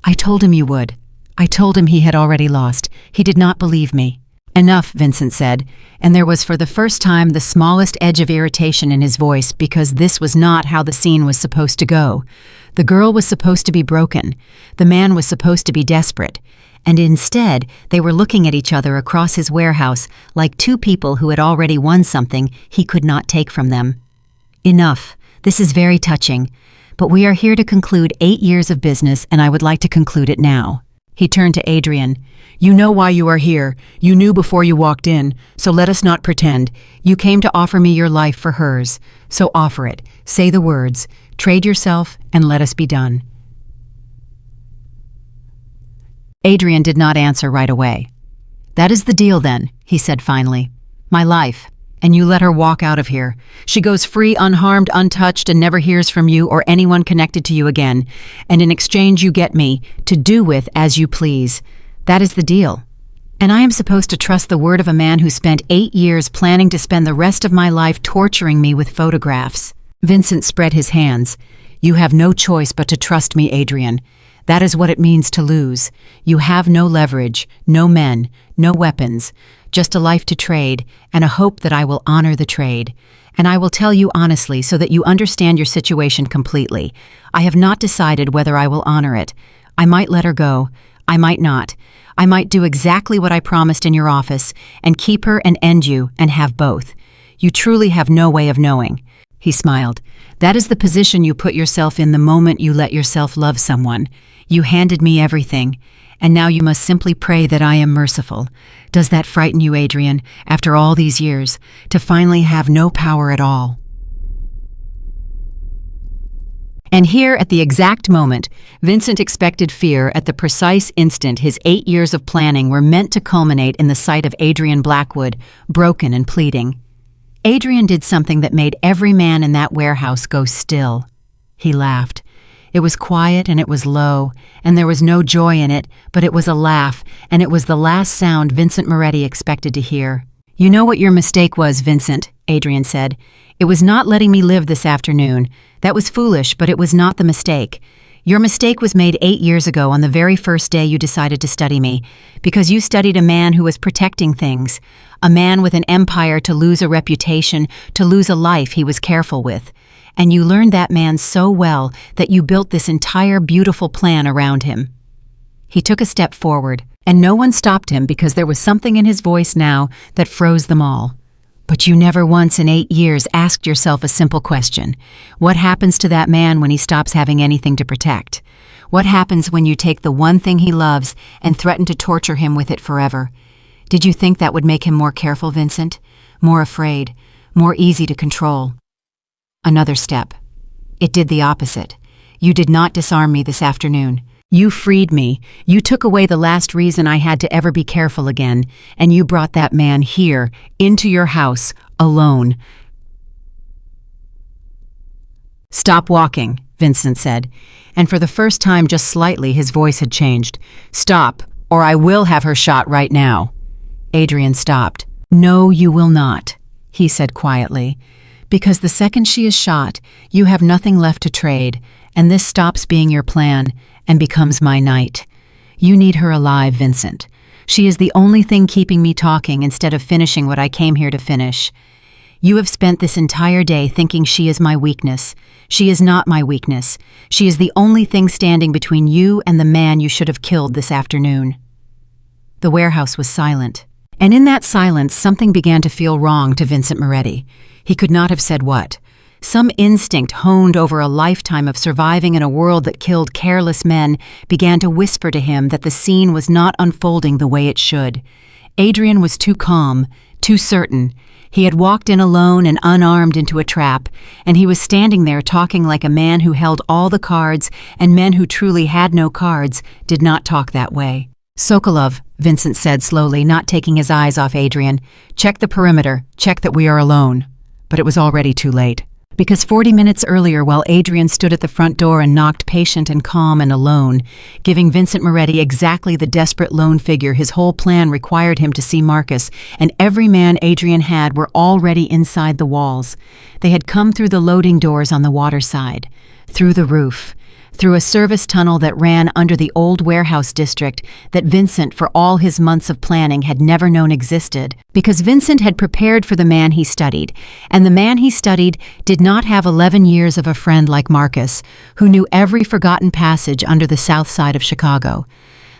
"I told him you would. I told him he had already lost. He did not believe me." "Enough," Vincent said, and there was for the first time the smallest edge of irritation in his voice, because this was not how the scene was supposed to go. The girl was supposed to be broken. The man was supposed to be desperate. And instead, they were looking at each other across his warehouse like two people who had already won something he could not take from them. "Enough. This is very touching. But we are here to conclude 8 years of business, and I would like to conclude it now." He turned to Adrian. "You know why you are here. You knew before you walked in, so let us not pretend. You came to offer me your life for hers. So offer it. Say the words. Trade yourself, and let us be done." Adrian did not answer right away. "That is the deal, then," he said finally. "My life. And you let her walk out of here. She goes free, unharmed, untouched, and never hears from you or anyone connected to you again. And in exchange you get me, to do with as you please. That is the deal. And I am supposed to trust the word of a man who spent 8 years planning to spend the rest of my life torturing me with photographs." Vincent spread his hands. "You have no choice but to trust me, Adrian. That is what it means to lose. You have no leverage, no men, no weapons, just a life to trade, and a hope that I will honor the trade. And I will tell you honestly so that you understand your situation completely. I have not decided whether I will honor it. I might let her go. I might not. I might do exactly what I promised in your office, and keep her and end you, and have both. You truly have no way of knowing." He smiled. "That is the position you put yourself in the moment you let yourself love someone. You handed me everything, and now you must simply pray that I am merciful. Does that frighten you, Adrian, after all these years, to finally have no power at all?" And here, at the exact moment, Vincent expected fear at the precise instant his 8 years of planning were meant to culminate in the sight of Adrian Blackwood, broken and pleading. Adrian did something that made every man in that warehouse go still. He laughed. It was quiet and it was low, and there was no joy in it, but it was a laugh, and it was the last sound Vincent Moretti expected to hear. "You know what your mistake was, Vincent," Adrian said. "It was not letting me live this afternoon. That was foolish, but it was not the mistake. Your mistake was made 8 years ago on the very first day you decided to study me, because you studied a man who was protecting things, a man with an empire to lose a reputation, to lose a life he was careful with. And you learned that man so well that you built this entire beautiful plan around him. He took a step forward, and no one stopped him because there was something in his voice now that froze them all. But you never once in 8 years asked yourself a simple question. What happens to that man when he stops having anything to protect? What happens when you take the one thing he loves and threaten to torture him with it forever? Did you think that would make him more careful, Vincent? More afraid? More easy to control? Another step. It did the opposite. You did not disarm me this afternoon. You freed me. You took away the last reason I had to ever be careful again, and you brought that man here, into your house, alone. Stop walking, Vincent said, and for the first time just slightly his voice had changed. Stop, or I will have her shot right now. Adrian stopped. No, you will not, he said quietly, because the second she is shot, you have nothing left to trade, and this stops being your plan and becomes my night. You need her alive, Vincent. She is the only thing keeping me talking instead of finishing what I came here to finish. You have spent this entire day thinking she is my weakness. She is not my weakness. She is the only thing standing between you and the man you should have killed this afternoon. The warehouse was silent, and in that silence something began to feel wrong to Vincent Moretti. He could not have said what. Some instinct honed over a lifetime of surviving in a world that killed careless men began to whisper to him that the scene was not unfolding the way it should. Adrian was too calm, too certain. He had walked in alone and unarmed into a trap, and he was standing there talking like a man who held all the cards, and men who truly had no cards did not talk that way. Sokolov, Vincent said slowly, not taking his eyes off Adrian, check the perimeter, check that we are alone. But it was already too late. Because 40 minutes earlier, while Adrian stood at the front door and knocked, patient and calm and alone, giving Vincent Moretti exactly the desperate lone figure his whole plan required him to see Marcus, and every man Adrian had were already inside the walls. They had come through the loading doors on the water side, through the roof, through a service tunnel that ran under the old warehouse district that Vincent, for all his months of planning, had never known existed, because Vincent had prepared for the man he studied, and the man he studied did not have 11 years of a friend like Marcus, who knew every forgotten passage under the south side of Chicago.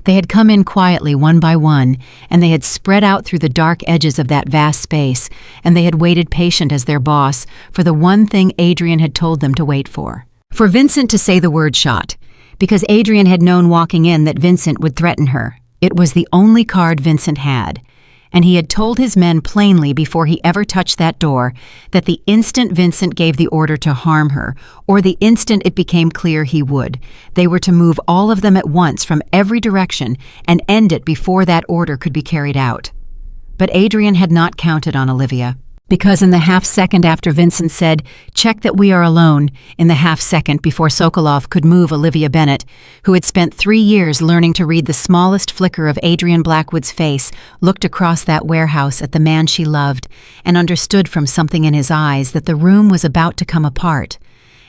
They had come in quietly one by one, and they had spread out through the dark edges of that vast space, and they had waited patient as their boss for the one thing Adrian had told them to wait for. For Vincent to say the word shot, because Adrian had known walking in that Vincent would threaten her. It was the only card Vincent had, and he had told his men plainly before he ever touched that door that the instant Vincent gave the order to harm her, or the instant it became clear he would, they were to move all of them at once from every direction and end it before that order could be carried out. But Adrian had not counted on Olivia. Because in the half-second after Vincent said, check that we are alone, in the half-second before Sokolov could move Olivia Bennett, who had spent 3 years learning to read the smallest flicker of Adrian Blackwood's face, looked across that warehouse at the man she loved, and understood from something in his eyes that the room was about to come apart.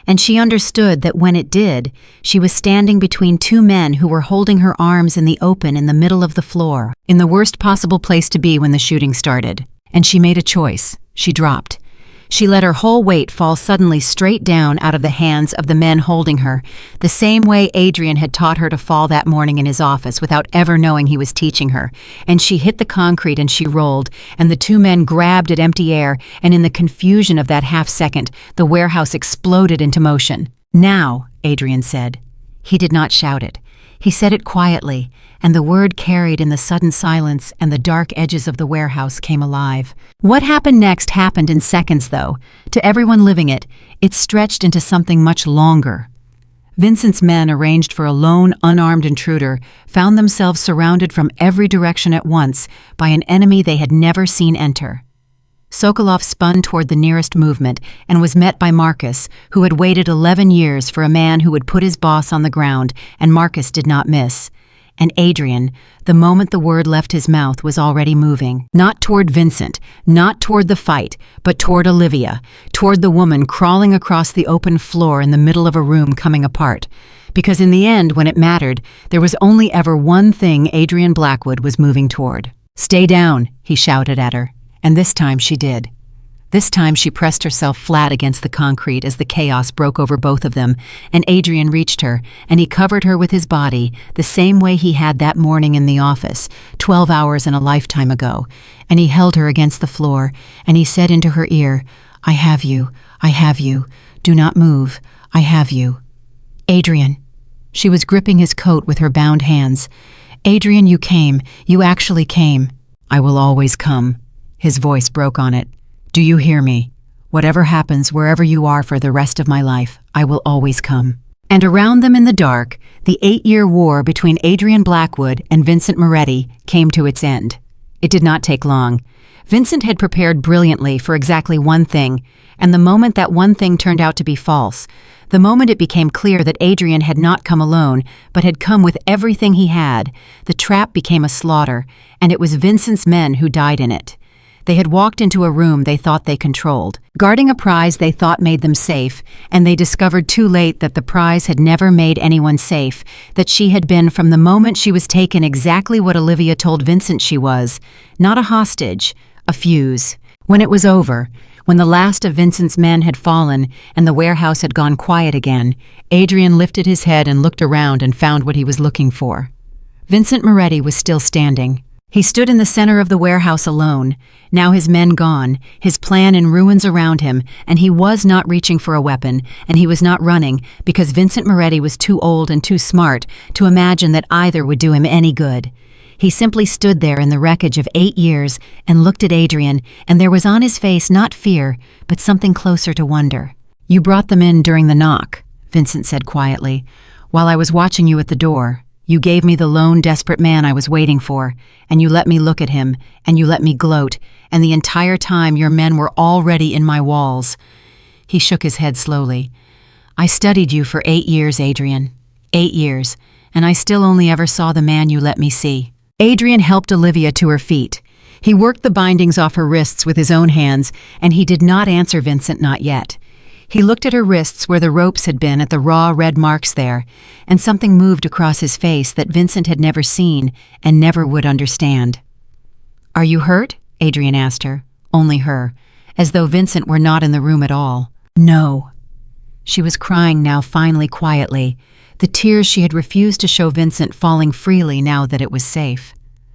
And she understood that when it did, she was standing between two men who were holding her arms in the open in the middle of the floor, in the worst possible place to be when the shooting started. And she made a choice. She dropped. She let her whole weight fall suddenly straight down out of the hands of the men holding her, the same way Adrian had taught her to fall that morning in his office without ever knowing he was teaching her. And she hit the concrete and she rolled, and the two men grabbed at empty air, and in the confusion of that half-second, the warehouse exploded into motion. Now, Adrian said. He did not shout it. He said it quietly, and the word carried in the sudden silence, and the dark edges of the warehouse came alive. What happened next happened in seconds, though. To everyone living it, it stretched into something much longer. Vincent's men, arranged for a lone, unarmed intruder, found themselves surrounded from every direction at once by an enemy they had never seen enter. Sokolov spun toward the nearest movement and was met by Marcus, who had waited 11 years for a man who would put his boss on the ground, and Marcus did not miss. And Adrian, the moment the word left his mouth, was already moving. Not toward Vincent, not toward the fight, but toward Olivia, toward the woman crawling across the open floor in the middle of a room coming apart. Because in the end, when it mattered, there was only ever one thing Adrian Blackwood was moving toward. "Stay down," he shouted at her. And this time she did. This time she pressed herself flat against the concrete as the chaos broke over both of them, and Adrian reached her, and he covered her with his body, the same way he had that morning in the office, 12 hours and a lifetime ago. And he held her against the floor, and he said into her ear, "I have you, I have you. Do not move, I have you." "Adrian." She was gripping his coat with her bound hands. "Adrian, you came. You actually came." "I will always come." His voice broke on it. "Do you hear me? Whatever happens, wherever you are for the rest of my life, I will always come." And around them in the dark, the 8-year war between Adrian Blackwood and Vincent Moretti came to its end. It did not take long. Vincent had prepared brilliantly for exactly one thing, and the moment that one thing turned out to be false, the moment it became clear that Adrian had not come alone, but had come with everything he had, the trap became a slaughter, and it was Vincent's men who died in it. They had walked into a room they thought they controlled, guarding a prize they thought made them safe, and they discovered too late that the prize had never made anyone safe, that she had been from the moment she was taken exactly what Olivia told Vincent she was, not a hostage, a fuse. When it was over, when the last of Vincent's men had fallen and the warehouse had gone quiet again, Adrian lifted his head and looked around and found what he was looking for. Vincent Moretti was still standing. He stood in the center of the warehouse alone, now his men gone, his plan in ruins around him, and he was not reaching for a weapon, and he was not running, because Vincent Moretti was too old and too smart to imagine that either would do him any good. He simply stood there in the wreckage of 8 years and looked at Adrian, and there was on his face not fear, but something closer to wonder. "You brought them in during the knock," Vincent said quietly. "While I was watching you at the door, you gave me the lone, desperate man I was waiting for, and you let me look at him, and you let me gloat, and the entire time your men were already in my walls." He shook his head slowly. "I studied you for 8 years, Adrian. 8 years, and I still only ever saw the man you let me see." Adrian helped Olivia to her feet. He worked the bindings off her wrists with his own hands, and he did not answer Vincent, not yet. He looked at her wrists where the ropes had been, at the raw red marks there, and something moved across his face that Vincent had never seen and never would understand. "Are you hurt?" Adrian asked her, only her, as though Vincent were not in the room at all. "No." She was crying now, finally, quietly, the tears she had refused to show Vincent falling freely now that it was safe.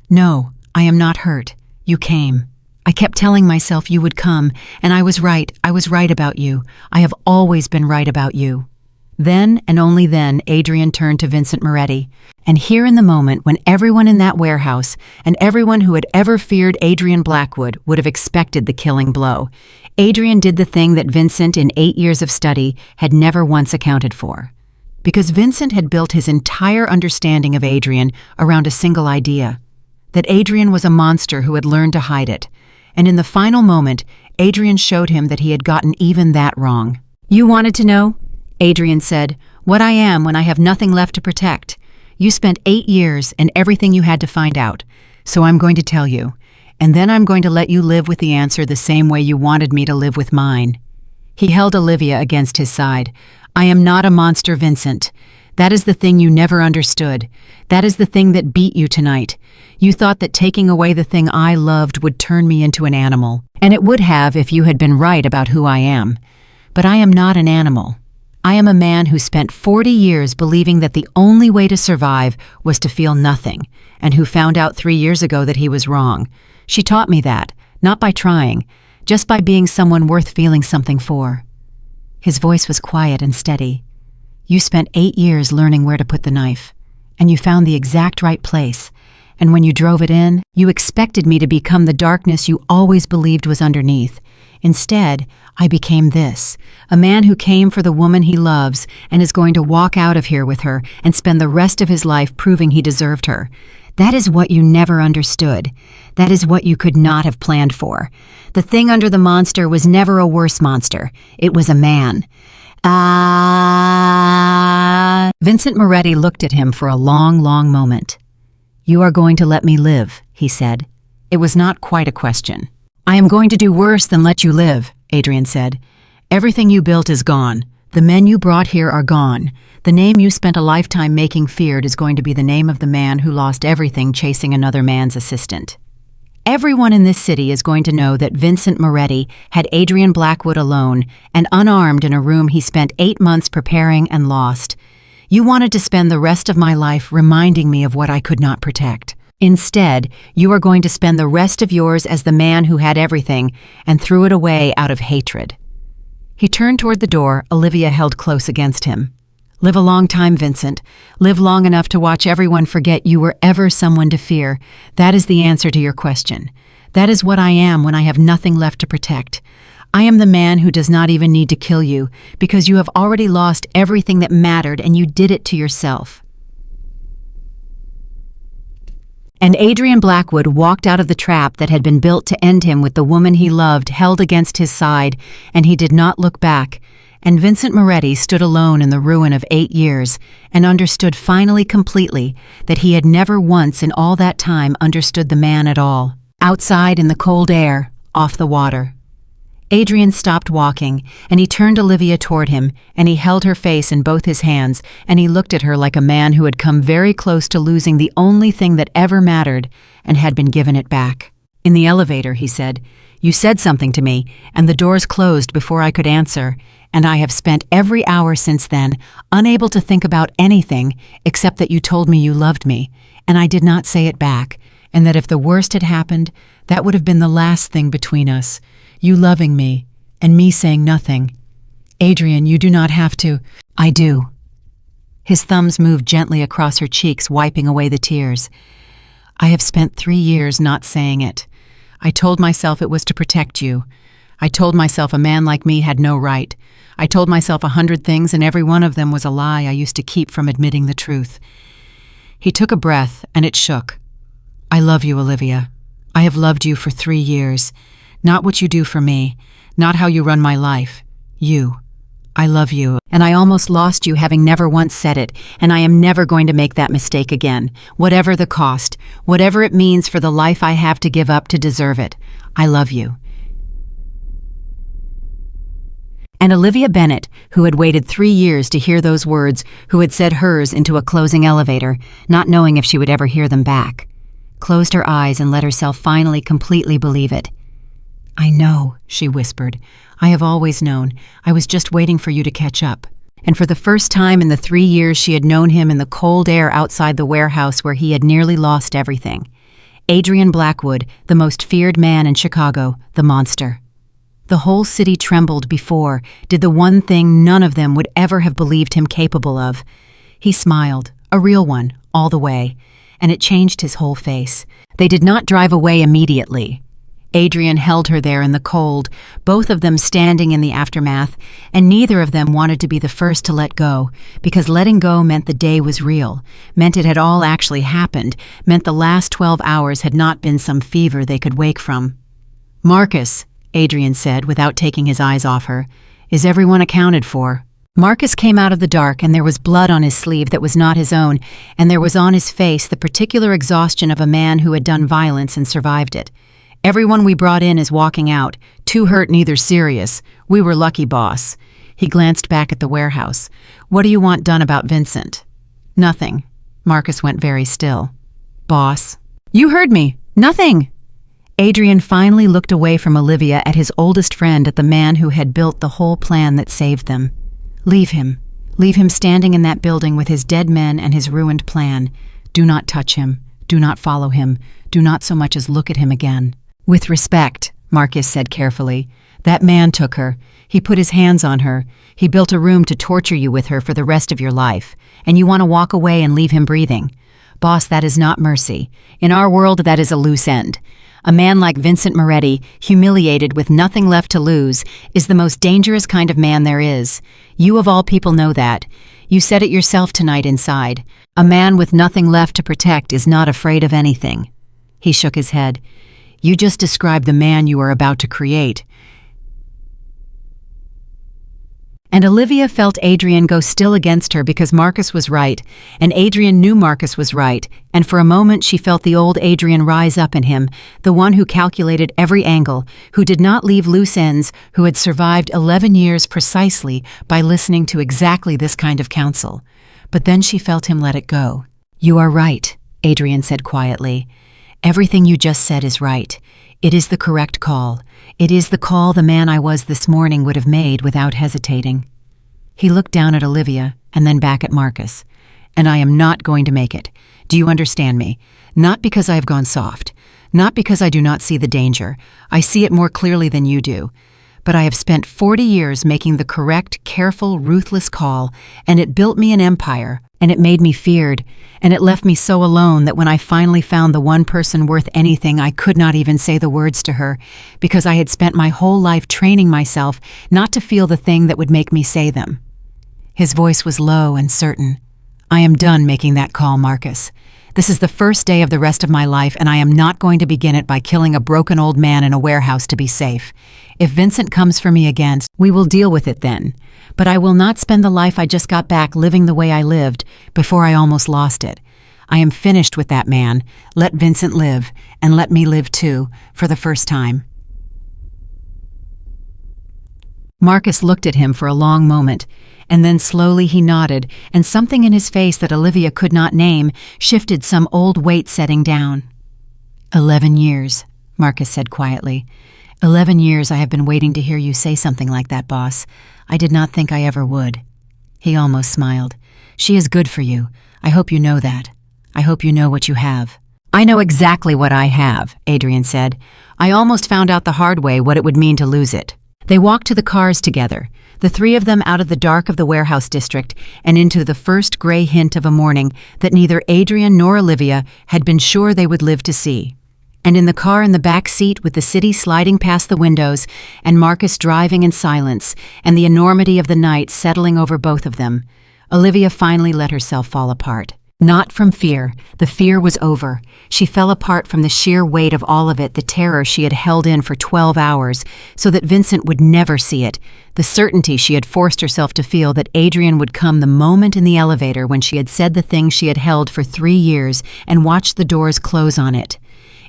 "No, I am not hurt. You came. I kept telling myself you would come, and I was right. I was right about you. I have always been right about you." Then, and only then, Adrian turned to Vincent Moretti. And here in the moment when everyone in that warehouse, and everyone who had ever feared Adrian Blackwood, would have expected the killing blow, Adrian did the thing that Vincent, in 8 years of study, had never once accounted for. Because Vincent had built his entire understanding of Adrian around a single idea, that Adrian was a monster who had learned to hide it. And in the final moment, Adrian showed him that he had gotten even that wrong. "You wanted to know?" Adrian said, "What I am when I have nothing left to protect. You spent 8 years and everything you had to find out, so I'm going to tell you. And then I'm going to let you live with the answer the same way you wanted me to live with mine." He held Olivia against his side. "I am not a monster, Vincent. That is the thing you never understood. That is the thing that beat you tonight. You thought that taking away the thing I loved would turn me into an animal. And it would have if you had been right about who I am. But I am not an animal. I am a man who spent 40 years believing that the only way to survive was to feel nothing, and who found out 3 years ago that he was wrong. She taught me that, not by trying, just by being someone worth feeling something for." His voice was quiet and steady. "You spent 8 years learning where to put the knife, and you found the exact right place, and when you drove it in, you expected me to become the darkness you always believed was underneath. Instead, I became this, a man who came for the woman he loves and is going to walk out of here with her and spend the rest of his life proving he deserved her. That is what you never understood. That is what you could not have planned for. The thing under the monster was never a worse monster. It was a man." Vincent Moretti looked at him for a long, long moment. "You are going to let me live," he said. It was not quite a question. "I am going to do worse than let you live," Adrian said. "Everything you built is gone. The men you brought here are gone. The name you spent a lifetime making feared is going to be the name of the man who lost everything chasing another man's assistant. Everyone in this city is going to know that Vincent Moretti had Adrian Blackwood alone and unarmed in a room he spent 8 months preparing and lost. You wanted to spend the rest of my life reminding me of what I could not protect. Instead, you are going to spend the rest of yours as the man who had everything and threw it away out of hatred." He turned toward the door Olivia held close against him. "Live a long time, Vincent. Live long enough to watch everyone forget you were ever someone to fear. That is the answer to your question. That is what I am when I have nothing left to protect. I am the man who does not even need to kill you, because you have already lost everything that mattered and you did it to yourself." And Adrian Blackwood walked out of the trap that had been built to end him with the woman he loved held against his side, and he did not look back. And Vincent Moretti stood alone in the ruin of 8 years and understood finally completely that he had never once in all that time understood the man at all. Outside in the cold air, off the water. Adrian stopped walking, and he turned Olivia toward him, and he held her face in both his hands, and he looked at her like a man who had come very close to losing the only thing that ever mattered and had been given it back. "In the elevator," he said, "you said something to me, and the doors closed before I could answer, and I have spent every hour since then unable to think about anything except that you told me you loved me, and I did not say it back, and that if the worst had happened, that would have been the last thing between us. You loving me, and me saying nothing. Adrian, you do not have to." "I do." His thumbs moved gently across her cheeks, wiping away the tears. "I have spent 3 years not saying it. I told myself it was to protect you. I told myself a man like me had no right. I told myself 100 things, and every one of them was a lie I used to keep from admitting the truth." He took a breath, and it shook. "I love you, Olivia. I have loved you for 3 years. Not what you do for me, not how you run my life. You. I love you, and I almost lost you having never once said it, and I am never going to make that mistake again, whatever the cost, whatever it means for the life I have to give up to deserve it. I love you." And Olivia Bennett, who had waited 3 years to hear those words, who had said hers into a closing elevator, not knowing if she would ever hear them back, closed her eyes and let herself finally completely believe it. "I know," she whispered. "I have always known. I was just waiting for you to catch up." And for the first time in the 3 years she had known him in the cold air outside the warehouse where he had nearly lost everything, Adrian Blackwood, the most feared man in Chicago, the monster. The whole city trembled before, did the one thing none of them would ever have believed him capable of. He smiled, a real one, all the way, and it changed his whole face. They did not drive away immediately. Adrian held her there in the cold, both of them standing in the aftermath, and neither of them wanted to be the first to let go, because letting go meant the day was real, meant it had all actually happened, meant the last 12 hours had not been some fever they could wake from. "Marcus," Adrian said without taking his eyes off her, "is everyone accounted for?" Marcus came out of the dark, and there was blood on his sleeve that was not his own, and there was on his face the particular exhaustion of a man who had done violence and survived it. "Everyone we brought in is walking out. 2 hurt, neither serious. We were lucky, boss." He glanced back at the warehouse. "What do you want done about Vincent?" "Nothing." Marcus went very still. "Boss." "You heard me. Nothing." Adrian finally looked away from Olivia at his oldest friend, at the man who had built the whole plan that saved them. "Leave him. Leave him standing in that building with his dead men and his ruined plan. Do not touch him. Do not follow him. Do not so much as look at him again." "With respect," Marcus said carefully, "that man took her. He put his hands on her. He built a room to torture you with her for the rest of your life. And you want to walk away and leave him breathing. Boss, that is not mercy. In our world, that is a loose end. A man like Vincent Moretti, humiliated with nothing left to lose, is the most dangerous kind of man there is. You of all people know that. You said it yourself tonight inside. A man with nothing left to protect is not afraid of anything." He shook his head. "You just described the man you are about to create." And Olivia felt Adrian go still against her because Marcus was right, and Adrian knew Marcus was right, and for a moment she felt the old Adrian rise up in him, the one who calculated every angle, who did not leave loose ends, who had survived 11 years precisely by listening to exactly this kind of counsel. But then she felt him let it go. "You are right," Adrian said quietly. "Everything you just said is right. It is the correct call. It is the call the man I was this morning would have made without hesitating." He looked down at Olivia and then back at Marcus. "And I am not going to make it. Do you understand me? Not because I have gone soft. Not because I do not see the danger. I see it more clearly than you do. But I have spent 40 years making the correct, careful, ruthless call, and it built me an empire, and it made me feared, and it left me so alone that when I finally found the one person worth anything, I could not even say the words to her, because I had spent my whole life training myself not to feel the thing that would make me say them." His voice was low and certain. "I am done making that call, Marcus. This is the first day of the rest of my life, and I am not going to begin it by killing a broken old man in a warehouse to be safe. If Vincent comes for me again, we will deal with it then. But I will not spend the life I just got back living the way I lived before I almost lost it. I am finished with that man. Let Vincent live, and let me live too, for the first time." Marcus looked at him for a long moment, and then slowly he nodded, and something in his face that Olivia could not name shifted some old weight setting down. 11 years, Marcus said quietly. 11 years I have been waiting to hear you say something like that, boss. I did not think I ever would." He almost smiled. "She is good for you. I hope you know that. I hope you know what you have." "I know exactly what I have," Adrian said. "I almost found out the hard way what it would mean to lose it." They walked to the cars together, the three of them out of the dark of the warehouse district and into the first gray hint of a morning that neither Adrian nor Olivia had been sure they would live to see. And in the car in the back seat with the city sliding past the windows and Marcus driving in silence and the enormity of the night settling over both of them, Olivia finally let herself fall apart. Not from fear. The fear was over. She fell apart from the sheer weight of all of it, the terror she had held in for 12 hours, so that Vincent would never see it, the certainty she had forced herself to feel that Adrian would come the moment in the elevator when she had said the thing she had held for 3 years and watched the doors close on it.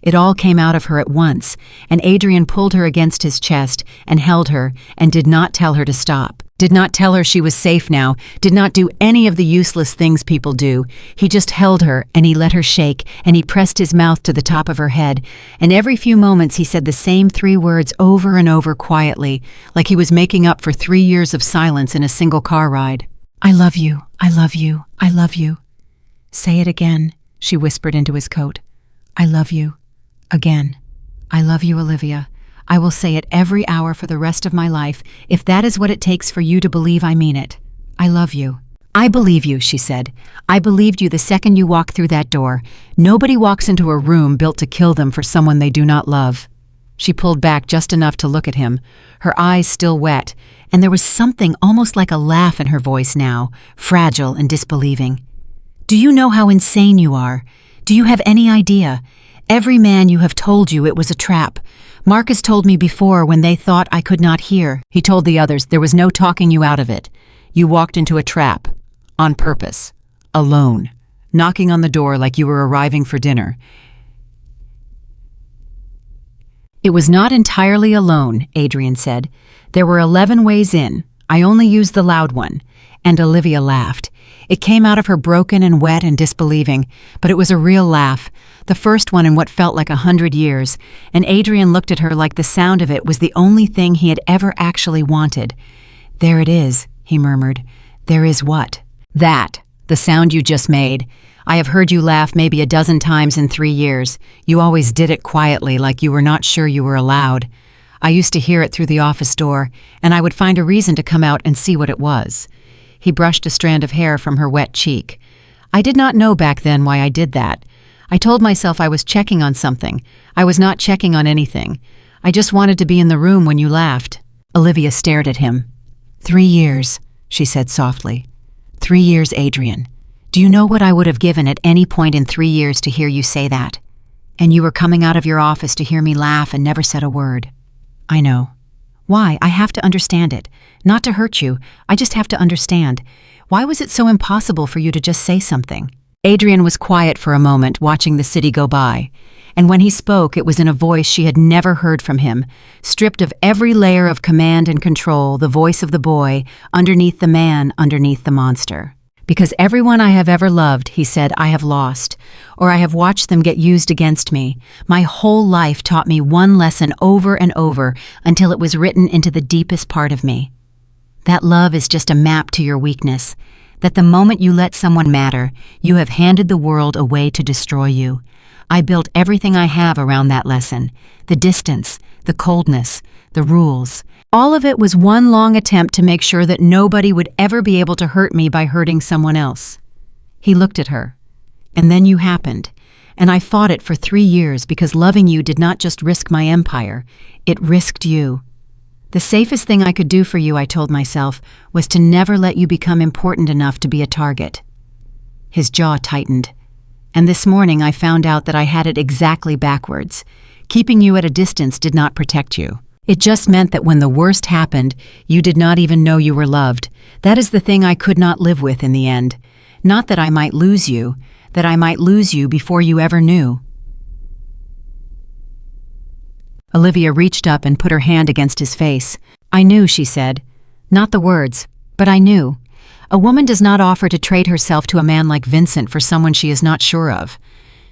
It all came out of her at once, and Adrian pulled her against his chest and held her and did not tell her to stop. Did not tell her she was safe now, did not do any of the useless things people do. He just held her, and he let her shake, and he pressed his mouth to the top of her head, and every few moments he said the same 3 words over and over quietly, like he was making up for 3 years of silence in a single car ride. "I love you, I love you, I love you." "Say it again," she whispered into his coat. "I love you. Again. I love you, Olivia. I will say it every hour for the rest of my life, if that is what it takes for you to believe I mean it. I love you." "I believe you," she said. "I believed you the second you walked through that door. Nobody walks into a room built to kill them for someone they do not love." She pulled back just enough to look at him, her eyes still wet, and there was something almost like a laugh in her voice now, fragile and disbelieving. "Do you know how insane you are? Do you have any idea? Every man you have told you it was a trap. Marcus told me before when they thought I could not hear. He told the others there was no talking you out of it. You walked into a trap. On purpose. Alone. Knocking on the door like you were arriving for dinner." "It was not entirely alone," Adrian said. "There were 11 ways in. I only used the loud one." And Olivia laughed. It came out of her broken and wet and disbelieving, but it was a real laugh, the first one in what felt like 100 years, and Adrian looked at her like the sound of it was the only thing he had ever actually wanted. "There it is," he murmured. "There is what?" "That, the sound you just made. I have heard you laugh maybe a dozen times in 3 years. You always did it quietly, like you were not sure you were allowed. I used to hear it through the office door, and I would find a reason to come out and see what it was." He brushed a strand of hair from her wet cheek. "I did not know back then why I did that. I told myself I was checking on something. I was not checking on anything. I just wanted to be in the room when you laughed." Olivia stared at him. 3 years, she said softly. 3 years, Adrian. Do you know what I would have given at any point in 3 years to hear you say that? And you were coming out of your office to hear me laugh and never said a word." "I know. Why? I have to understand it. Not to hurt you, I just have to understand. Why was it so impossible for you to just say something?" Adrian was quiet for a moment, watching the city go by. And when he spoke, it was in a voice she had never heard from him, stripped of every layer of command and control, the voice of the boy, underneath the man, underneath the monster. "Because everyone I have ever loved," he said, "I have lost, or I have watched them get used against me. My whole life taught me one lesson over and over until it was written into the deepest part of me. That love is just a map to your weakness, that the moment you let someone matter, you have handed the world away to destroy you. I built everything I have around that lesson, the distance, the coldness, the rules. All of it was one long attempt to make sure that nobody would ever be able to hurt me by hurting someone else." He looked at her. "And then you happened, and I fought it for 3 years because loving you did not just risk my empire, it risked you. The safest thing I could do for you, I told myself, was to never let you become important enough to be a target." His jaw tightened. "And this morning I found out that I had it exactly backwards. Keeping you at a distance did not protect you. It just meant that when the worst happened, you did not even know you were loved. That is the thing I could not live with in the end. Not that I might lose you, that I might lose you before you ever knew." Olivia reached up and put her hand against his face. "I knew," she said. "Not the words, but I knew. A woman does not offer to trade herself to a man like Vincent for someone she is not sure of."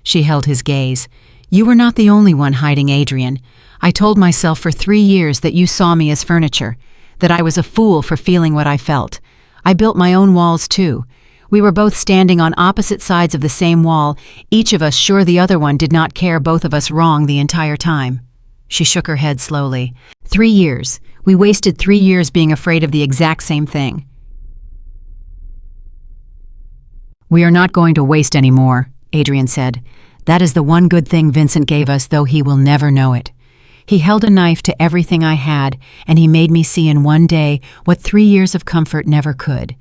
She held his gaze. "You were not the only one hiding Adrian. I told myself for 3 years that you saw me as furniture, that I was a fool for feeling what I felt. I built my own walls too. We were both standing on opposite sides of the same wall, each of us sure the other one did not care, both of us wrong the entire time." She shook her head slowly. 3 years. We wasted 3 years being afraid of the exact same thing. "We are not going to waste any more," Adrian said. "That is the one good thing Vincent gave us, though he will never know it. He held a knife to everything I had, and he made me see in one day what 3 years of comfort never could.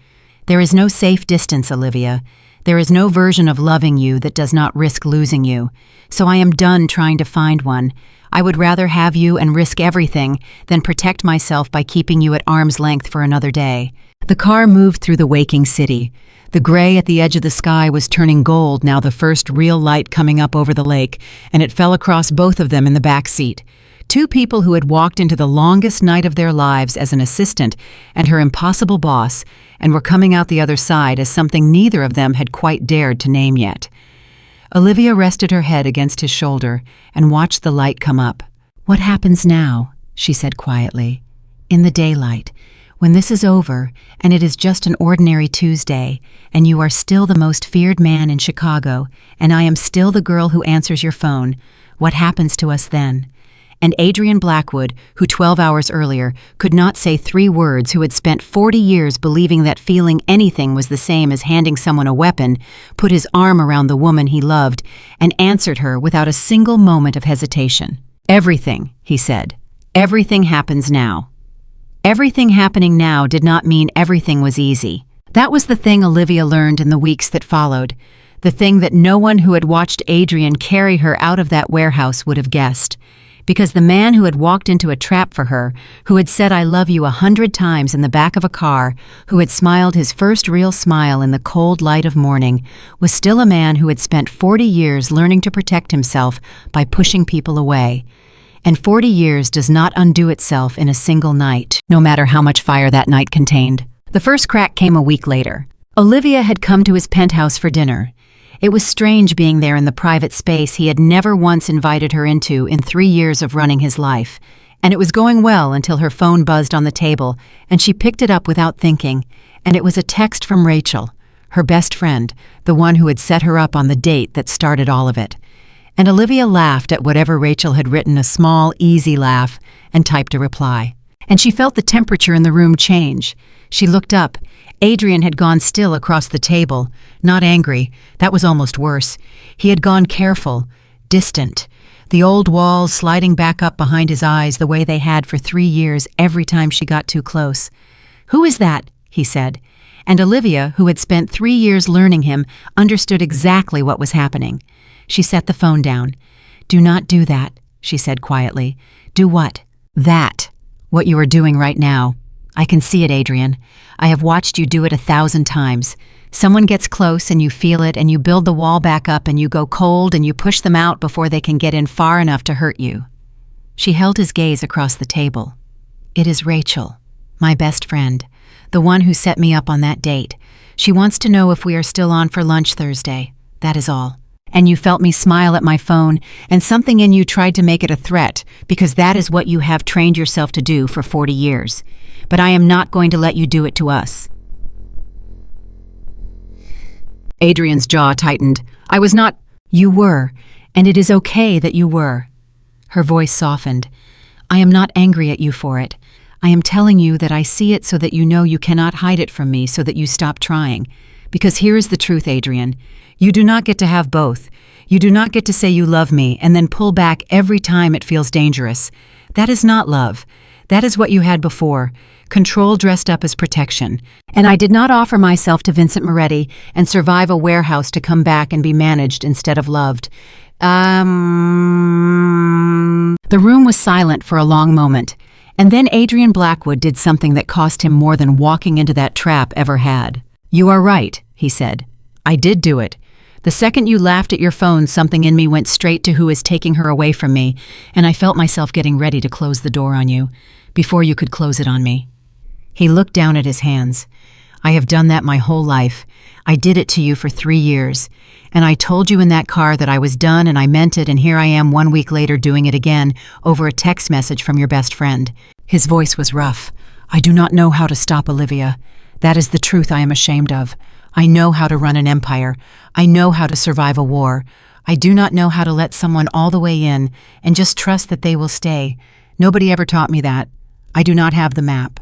There is no safe distance, Olivia. There is no version of loving you that does not risk losing you. So I am done trying to find one. I would rather have you and risk everything than protect myself by keeping you at arm's length for another day." The car moved through the waking city. The gray at the edge of the sky was turning gold, now the first real light coming up over the lake, and it fell across both of them in the back seat. Two people who had walked into the longest night of their lives as an assistant and her impossible boss, and were coming out the other side as something neither of them had quite dared to name yet. Olivia rested her head against his shoulder and watched the light come up. "What happens now?" she said quietly. "In the daylight, when this is over and it is just an ordinary Tuesday, and you are still the most feared man in Chicago, and I am still the girl who answers your phone, what happens to us then?" And Adrian Blackwood, who 12 hours earlier could not say 3 words, who had spent 40 years believing that feeling anything was the same as handing someone a weapon, put his arm around the woman he loved and answered her without a single moment of hesitation. "Everything," he said. "Everything happens now." Everything happening now did not mean everything was easy. That was the thing Olivia learned in the weeks that followed, the thing that no one who had watched Adrian carry her out of that warehouse would have guessed. Because the man who had walked into a trap for her, who had said "I love you" 100 times in the back of a car, who had smiled his first real smile in the cold light of morning, was still a man who had spent 40 years learning to protect himself by pushing people away. And 40 years does not undo itself in a single night, no matter how much fire that night contained. The first crack came a week later. Olivia had come to his penthouse for dinner. It was strange being there in the private space he had never once invited her into in 3 years of running his life. And it was going well until her phone buzzed on the table, and she picked it up without thinking, and it was a text from Rachel, her best friend, the one who had set her up on the date that started all of it. And Olivia laughed at whatever Rachel had written, a small, easy laugh, and typed a reply. And she felt the temperature in the room change. She looked up. Adrian had gone still across the table, not angry. That was almost worse. He had gone careful, distant, the old walls sliding back up behind his eyes the way they had for 3 years every time she got too close. "Who is that?" he said. And Olivia, who had spent 3 years learning him, understood exactly what was happening. She set the phone down. "Do not do that," she said quietly. "Do what?" "That." What you are doing right now. I can see it, Adrian. I have watched you do it 1,000 times. Someone gets close and you feel it and you build the wall back up and you go cold and you push them out before they can get in far enough to hurt you. She held his gaze across the table. It is Rachel, my best friend, the one who set me up on that date. She wants to know if we are still on for lunch Thursday. That is all. And you felt me smile at my phone, and something in you tried to make it a threat, because that is what you have trained yourself to do for 40 years. But I am not going to let you do it to us. Adrian's jaw tightened. I was not. You were, and it is okay that you were. Her voice softened. I am not angry at you for it. I am telling you that I see it so that you know you cannot hide it from me, so that you stop trying. Because here is the truth, Adrian. You do not get to have both. You do not get to say you love me and then pull back every time it feels dangerous. That is not love. That is what you had before. Control dressed up as protection. And I did not offer myself to Vincent Moretti and survive a warehouse to come back and be managed instead of loved. The room was silent for a long moment. And then Adrian Blackwood did something that cost him more than walking into that trap ever had. You are right, he said. I did do it. The second you laughed at your phone, something in me went straight to who is taking her away from me, and I felt myself getting ready to close the door on you, before you could close it on me. He looked down at his hands. I have done that my whole life. I did it to you for 3 years. And I told you in that car that I was done and I meant it, and here I am 1 week later doing it again over a text message from your best friend. His voice was rough. I do not know how to stop Olivia. That is the truth I am ashamed of. I know how to run an empire. I know how to survive a war. I do not know how to let someone all the way in and just trust that they will stay. Nobody ever taught me that. I do not have the map.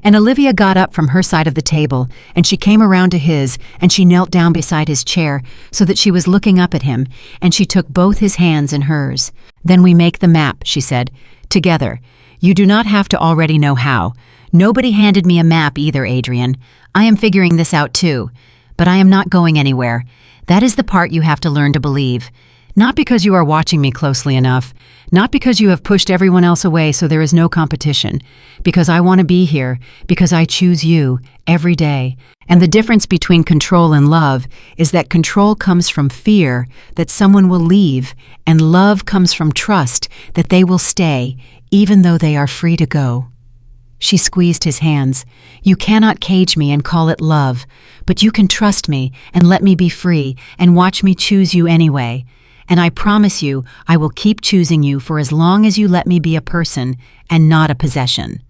And Olivia got up from her side of the table, and she came around to his, and she knelt down beside his chair so that she was looking up at him, and she took both his hands in hers. Then we make the map, she said, together. You do not have to already know how. Nobody handed me a map either, Adrian. I am figuring this out too. But I am not going anywhere. That is the part you have to learn to believe. Not because you are watching me closely enough. Not because you have pushed everyone else away so there is no competition. Because I want to be here. Because I choose you every day. And the difference between control and love is that control comes from fear that someone will leave, and love comes from trust that they will stay, even though they are free to go. She squeezed his hands. You cannot cage me and call it love, but you can trust me and let me be free and watch me choose you anyway. And I promise you, I will keep choosing you for as long as you let me be a person and not a possession.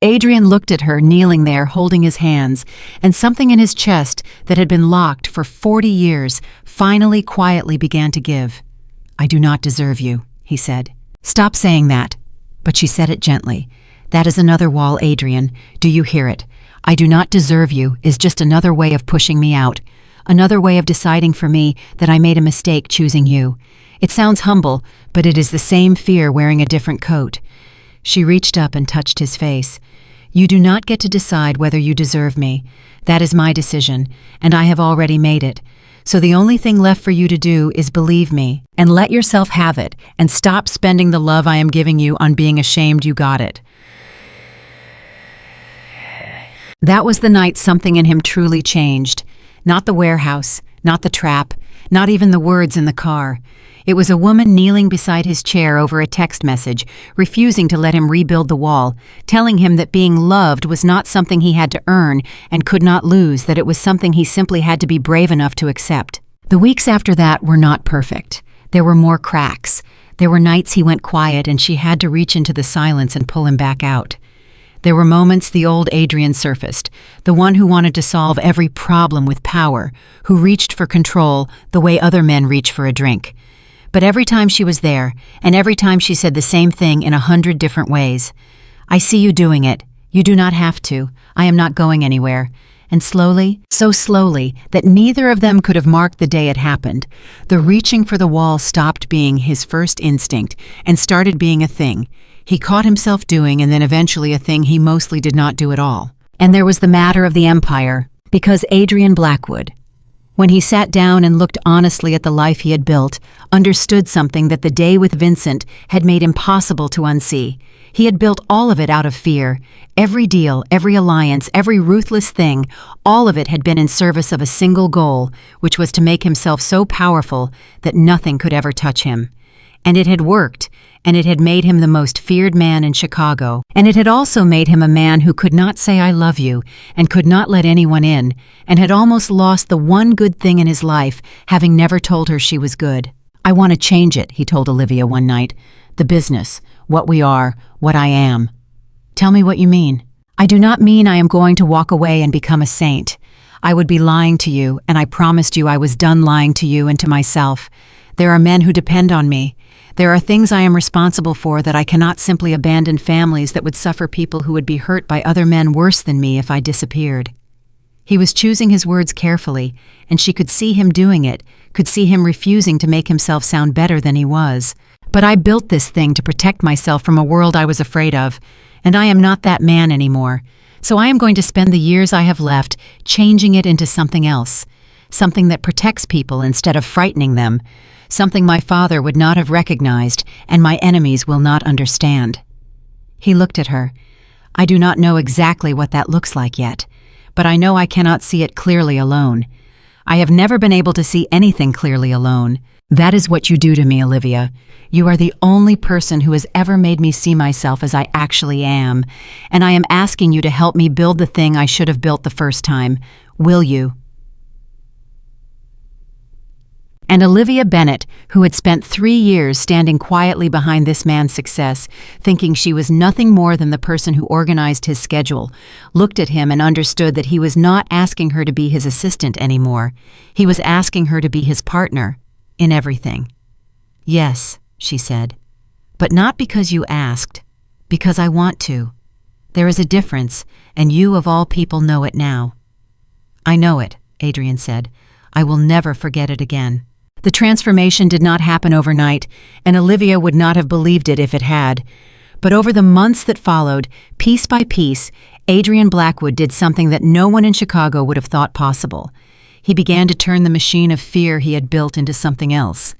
Adrian looked at her, kneeling there, holding his hands, and something in his chest that had been locked for 40 years finally quietly began to give. I do not deserve you, he said. Stop saying that. But she said it gently. That is another wall, Adrian. Do you hear it? I do not deserve you is just another way of pushing me out. Another way of deciding for me that I made a mistake choosing you. It sounds humble, but it is the same fear wearing a different coat. She reached up and touched his face. You do not get to decide whether you deserve me. That is my decision, and I have already made it. So the only thing left for you to do is believe me, and let yourself have it, and stop spending the love I am giving you on being ashamed you got it. That was the night something in him truly changed. Not the warehouse, not the trap, not even the words in the car. It was a woman kneeling beside his chair over a text message, refusing to let him rebuild the wall, telling him that being loved was not something he had to earn and could not lose, that it was something he simply had to be brave enough to accept. The weeks after that were not perfect. There were more cracks. There were nights he went quiet and she had to reach into the silence and pull him back out. There were moments the old Adrian surfaced, the one who wanted to solve every problem with power, who reached for control the way other men reach for a drink. But every time she was there, and every time she said the same thing in 100 different ways. I see you doing it. You do not have to. I am not going anywhere. And slowly, so slowly, that neither of them could have marked the day it happened, the reaching for the wall stopped being his first instinct and started being a thing he caught himself doing, and then eventually a thing he mostly did not do at all. And there was the matter of the empire, because Adrian Blackwood. When he sat down and looked honestly at the life he had built, understood something that the day with Vincent had made impossible to unsee. He had built all of it out of fear. Every deal, every alliance, every ruthless thing, all of it had been in service of a single goal, which was to make himself so powerful that nothing could ever touch him. And it had worked, and it had made him the most feared man in Chicago. And it had also made him a man who could not say I love you, and could not let anyone in, and had almost lost the one good thing in his life, having never told her she was good. I want to change it, he told Olivia one night. The business, what we are, what I am. Tell me what you mean. I do not mean I am going to walk away and become a saint. I would be lying to you, and I promised you I was done lying to you and to myself. There are men who depend on me. There are things I am responsible for that I cannot simply abandon, families that would suffer, people who would be hurt by other men worse than me if I disappeared. He was choosing his words carefully, and she could see him doing it, could see him refusing to make himself sound better than he was. But I built this thing to protect myself from a world I was afraid of, and I am not that man anymore. So I am going to spend the years I have left changing it into something else, something that protects people instead of frightening them, something my father would not have recognized and my enemies will not understand. He looked at her. I do not know exactly what that looks like yet, but I know I cannot see it clearly alone. I have never been able to see anything clearly alone. That is what you do to me, Olivia. You are the only person who has ever made me see myself as I actually am, and I am asking you to help me build the thing I should have built the first time. Will you? And Olivia Bennett, who had spent 3 years standing quietly behind this man's success, thinking she was nothing more than the person who organized his schedule, looked at him and understood that he was not asking her to be his assistant anymore. He was asking her to be his partner in everything. Yes, she said, but not because you asked, because I want to. There is a difference, and you of all people know it now. I know it, Adrian said. I will never forget it again. The transformation did not happen overnight, and Olivia would not have believed it if it had. But over the months that followed, piece by piece, Adrian Blackwood did something that no one in Chicago would have thought possible. He began to turn the machine of fear he had built into something else.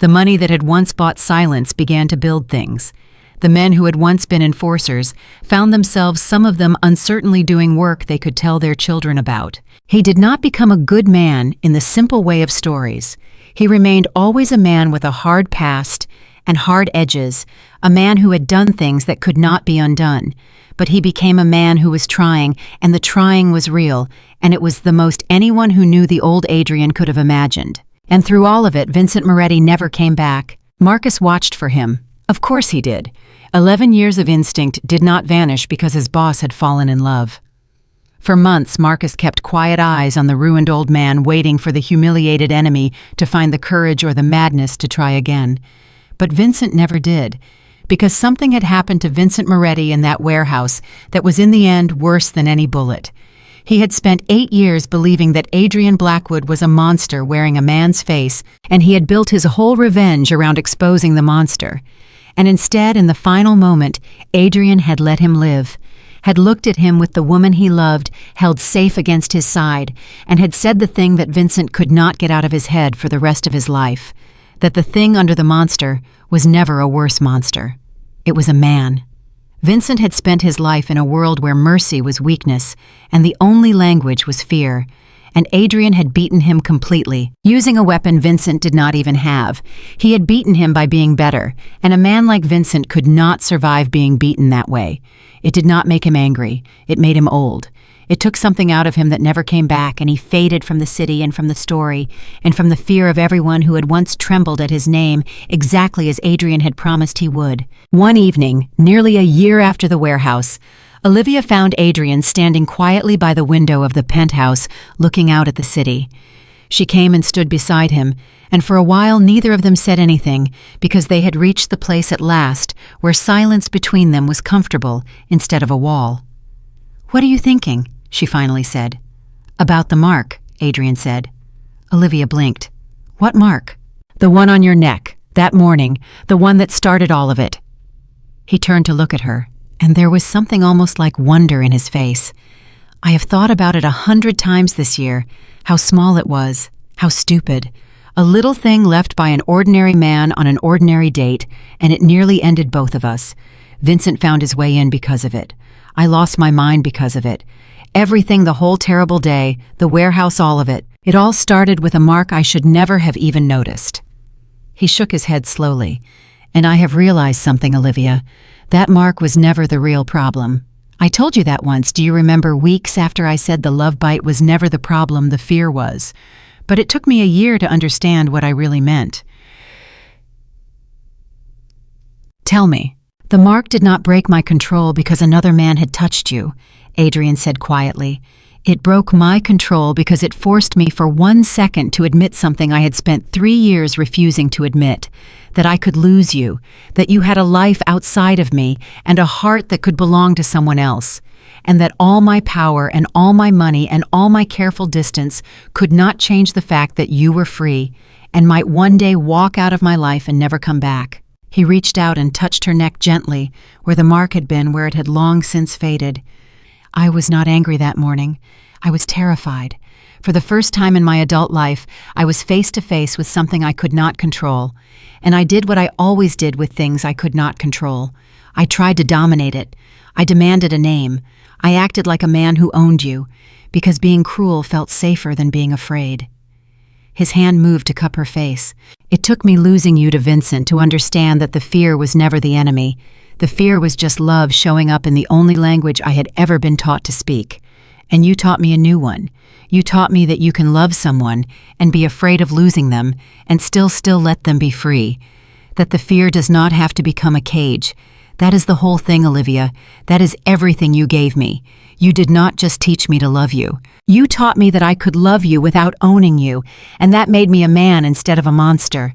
The money that had once bought silence began to build things. The men who had once been enforcers found themselves, some of them uncertainly, doing work they could tell their children about. He did not become a good man in the simple way of stories. He remained always a man with a hard past and hard edges, a man who had done things that could not be undone. But he became a man who was trying, and the trying was real, and it was the most anyone who knew the old Adrian could have imagined. And through all of it, Vincent Moretti never came back. Marcus watched for him. Of course he did. 11 years of instinct did not vanish because his boss had fallen in love. For months, Marcus kept quiet eyes on the ruined old man, waiting for the humiliated enemy to find the courage or the madness to try again. But Vincent never did, because something had happened to Vincent Moretti in that warehouse that was in the end worse than any bullet. He had spent 8 years believing that Adrian Blackwood was a monster wearing a man's face, and he had built his whole revenge around exposing the monster. And instead, in the final moment, Adrian had let him live, had looked at him with the woman he loved held safe against his side, and had said the thing that Vincent could not get out of his head for the rest of his life, that the thing under the monster was never a worse monster. It was a man. Vincent had spent his life in a world where mercy was weakness, and the only language was fear, and Adrian had beaten him completely, using a weapon Vincent did not even have. He had beaten him by being better, and a man like Vincent could not survive being beaten that way. It did not make him angry. It made him old. It took something out of him that never came back, and he faded from the city and from the story, and from the fear of everyone who had once trembled at his name, exactly as Adrian had promised he would. One evening, nearly a year after the warehouse, Olivia found Adrian standing quietly by the window of the penthouse, looking out at the city. She came and stood beside him, and for a while neither of them said anything, because they had reached the place at last where silence between them was comfortable instead of a wall. "What are you thinking?" she finally said. "About the mark," Adrian said. Olivia blinked. "What mark?" "The one on your neck, that morning, the one that started all of it." He turned to look at her, and there was something almost like wonder in his face. I have thought about it 100 times this year, how small it was, how stupid. A little thing left by an ordinary man on an ordinary date, and it nearly ended both of us. Vincent found his way in because of it. I lost my mind because of it. Everything, the whole terrible day, the warehouse, all of it. It all started with a mark I should never have even noticed. He shook his head slowly. And I have realized something, Olivia. That mark was never the real problem. I told you that once, do you remember, weeks after I said the love bite was never the problem, the fear was. But it took me a year to understand what I really meant. Tell me. The mark did not break my control because another man had touched you, Adrian said quietly. It broke my control because it forced me for 1 second to admit something I had spent 3 years refusing to admit. That I could lose you, that you had a life outside of me and a heart that could belong to someone else, and that all my power and all my money and all my careful distance could not change the fact that you were free and might one day walk out of my life and never come back. He reached out and touched her neck gently, where the mark had been, where it had long since faded. I was not angry that morning. I was terrified. For the first time in my adult life, I was face to face with something I could not control. And I did what I always did with things I could not control. I tried to dominate it. I demanded a name. I acted like a man who owned you, because being cruel felt safer than being afraid. His hand moved to cup her face. It took me losing you to Vincent to understand that the fear was never the enemy. The fear was just love showing up in the only language I had ever been taught to speak. And you taught me a new one. You taught me that you can love someone and be afraid of losing them and still let them be free. That the fear does not have to become a cage. That is the whole thing, Olivia. That is everything you gave me. You did not just teach me to love you. You taught me that I could love you without owning you, and that made me a man instead of a monster.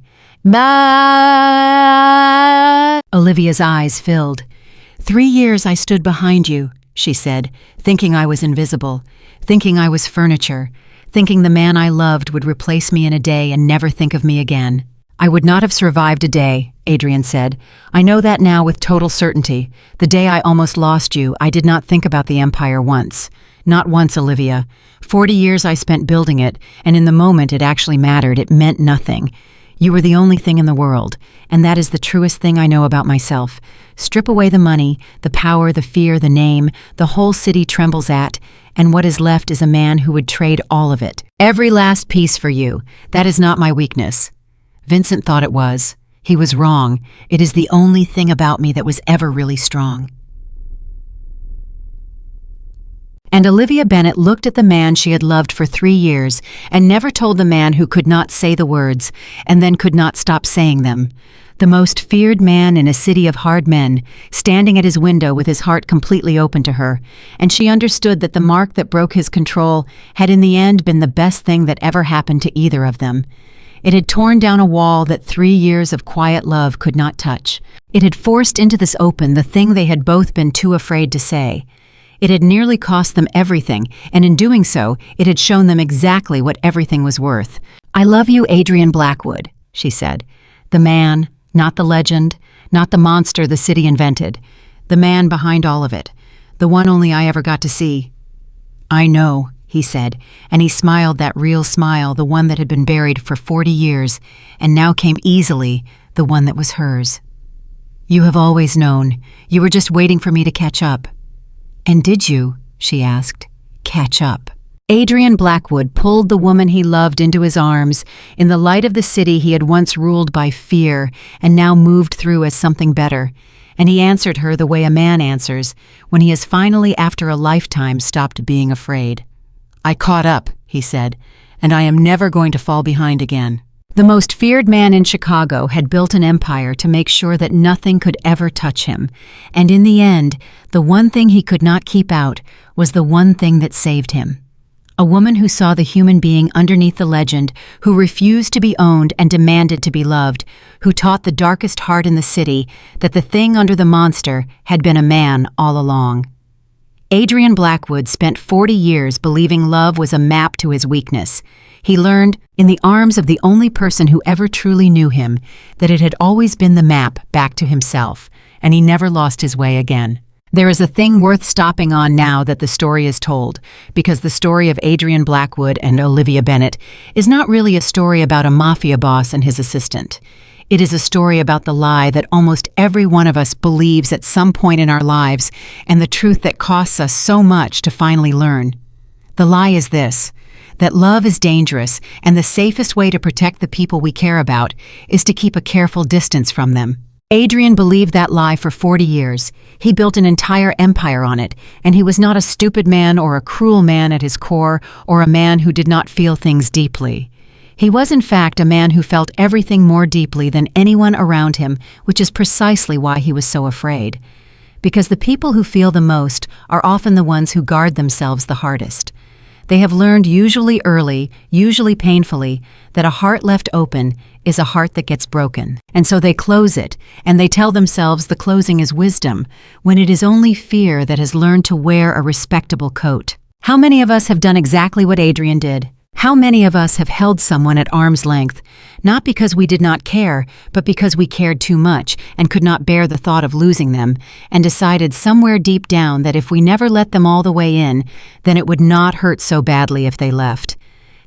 Olivia's eyes filled. 3 years I stood behind you, she said, thinking I was invisible, thinking I was furniture, thinking the man I loved would replace me in a day and never think of me again. I would not have survived a day, Adrian said. I know that now with total certainty. The day I almost lost you, I did not think about the empire once. Not once, Olivia. 40 years I spent building it, and in the moment it actually mattered. It meant nothing. You were the only thing in the world, and that is the truest thing I know about myself. Strip away the money, the power, the fear, the name, the whole city trembles at, and what is left is a man who would trade all of it. Every last piece for you. That is not my weakness. Vincent thought it was. He was wrong. It is the only thing about me that was ever really strong. And Olivia Bennett looked at the man she had loved for 3 years and never told the man who could not say the words and then could not stop saying them. The most feared man in a city of hard men, standing at his window with his heart completely open to her, and she understood that the mark that broke his control had in the end been the best thing that ever happened to either of them. It had torn down a wall that 3 years of quiet love could not touch. It had forced into this open the thing they had both been too afraid to say. It had nearly cost them everything, and in doing so, it had shown them exactly what everything was worth. I love you, Adrian Blackwood, she said. The man, not the legend, not the monster the city invented. The man behind all of it. The one only I ever got to see. I know, he said, and he smiled that real smile, the one that had been buried for 40 years, and now came easily, the one that was hers. You have always known. You were just waiting for me to catch up. And did you, she asked, catch up? Adrian Blackwood pulled the woman he loved into his arms, in the light of the city he had once ruled by fear and now moved through as something better, and he answered her the way a man answers when he has finally, after a lifetime, stopped being afraid. I caught up, he said, and I am never going to fall behind again. The most feared man in Chicago had built an empire to make sure that nothing could ever touch him, and in the end, the one thing he could not keep out was the one thing that saved him. A woman who saw the human being underneath the legend, who refused to be owned and demanded to be loved, who taught the darkest heart in the city that the thing under the monster had been a man all along. Adrian Blackwood spent 40 years believing love was a map to his weakness. He learned, in the arms of the only person who ever truly knew him, that it had always been the map back to himself, and he never lost his way again. There is a thing worth stopping on now that the story is told, because the story of Adrian Blackwood and Olivia Bennett is not really a story about a mafia boss and his assistant. It is a story about the lie that almost every one of us believes at some point in our lives, and the truth that costs us so much to finally learn. The lie is this: that love is dangerous, and the safest way to protect the people we care about is to keep a careful distance from them. Adrian believed that lie for 40 years. He built an entire empire on it, and he was not a stupid man or a cruel man at his core, or a man who did not feel things deeply. He was in fact a man who felt everything more deeply than anyone around him, which is precisely why he was so afraid. Because the people who feel the most are often the ones who guard themselves the hardest. They have learned, usually early, usually painfully, that a heart left open is a heart that gets broken. And so they close it, and they tell themselves the closing is wisdom, when it is only fear that has learned to wear a respectable coat. How many of us have done exactly what Adrian did? How many of us have held someone at arm's length, not because we did not care, but because we cared too much and could not bear the thought of losing them, and decided somewhere deep down that if we never let them all the way in, then it would not hurt so badly if they left?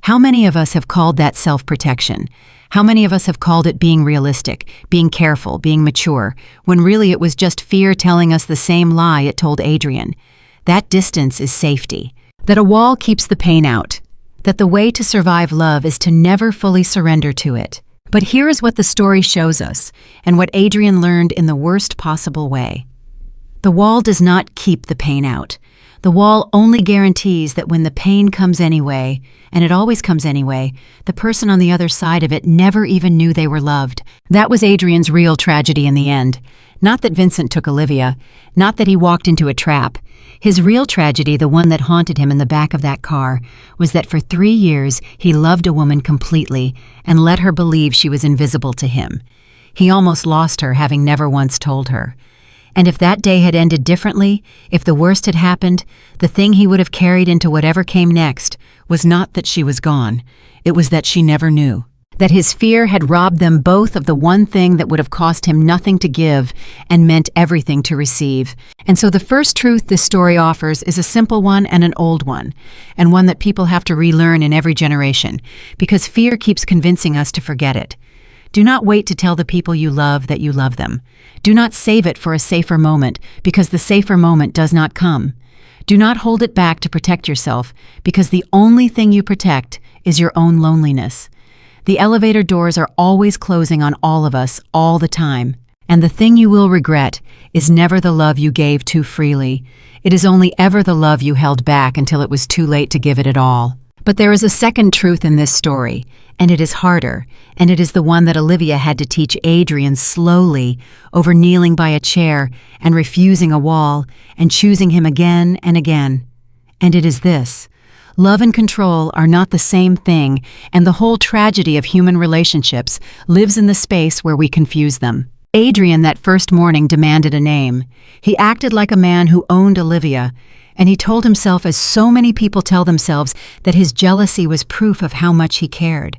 How many of us have called that self-protection? How many of us have called it being realistic, being careful, being mature, when really it was just fear telling us the same lie it told Adrian? That distance is safety. That a wall keeps the pain out. That the way to survive love is to never fully surrender to it. But here is what the story shows us, and what Adrian learned in the worst possible way. The wall does not keep the pain out. The wall only guarantees that when the pain comes anyway, and it always comes anyway, the person on the other side of it never even knew they were loved. That was Adrian's real tragedy in the end. Not that Vincent took Olivia, not that he walked into a trap. His real tragedy, the one that haunted him in the back of that car, was that for 3 years he loved a woman completely and let her believe she was invisible to him. He almost lost her, having never once told her. And if that day had ended differently, if the worst had happened, the thing he would have carried into whatever came next was not that she was gone. It was that she never knew. That his fear had robbed them both of the one thing that would have cost him nothing to give and meant everything to receive. And so the first truth this story offers is a simple one and an old one, and one that people have to relearn in every generation, because fear keeps convincing us to forget it. Do not wait to tell the people you love that you love them. Do not save it for a safer moment, because the safer moment does not come. Do not hold it back to protect yourself, because the only thing you protect is your own loneliness. The elevator doors are always closing on all of us, all the time. And the thing you will regret is never the love you gave too freely. It is only ever the love you held back until it was too late to give it at all. But there is a second truth in this story, and it is harder, and it is the one that Olivia had to teach Adrian slowly, over kneeling by a chair and refusing a wall and choosing him again and again. And it is this: love and control are not the same thing, and the whole tragedy of human relationships lives in the space where we confuse them. Adrian that first morning demanded a name. He acted like a man who owned Olivia, and he told himself, as so many people tell themselves, that his jealousy was proof of how much he cared.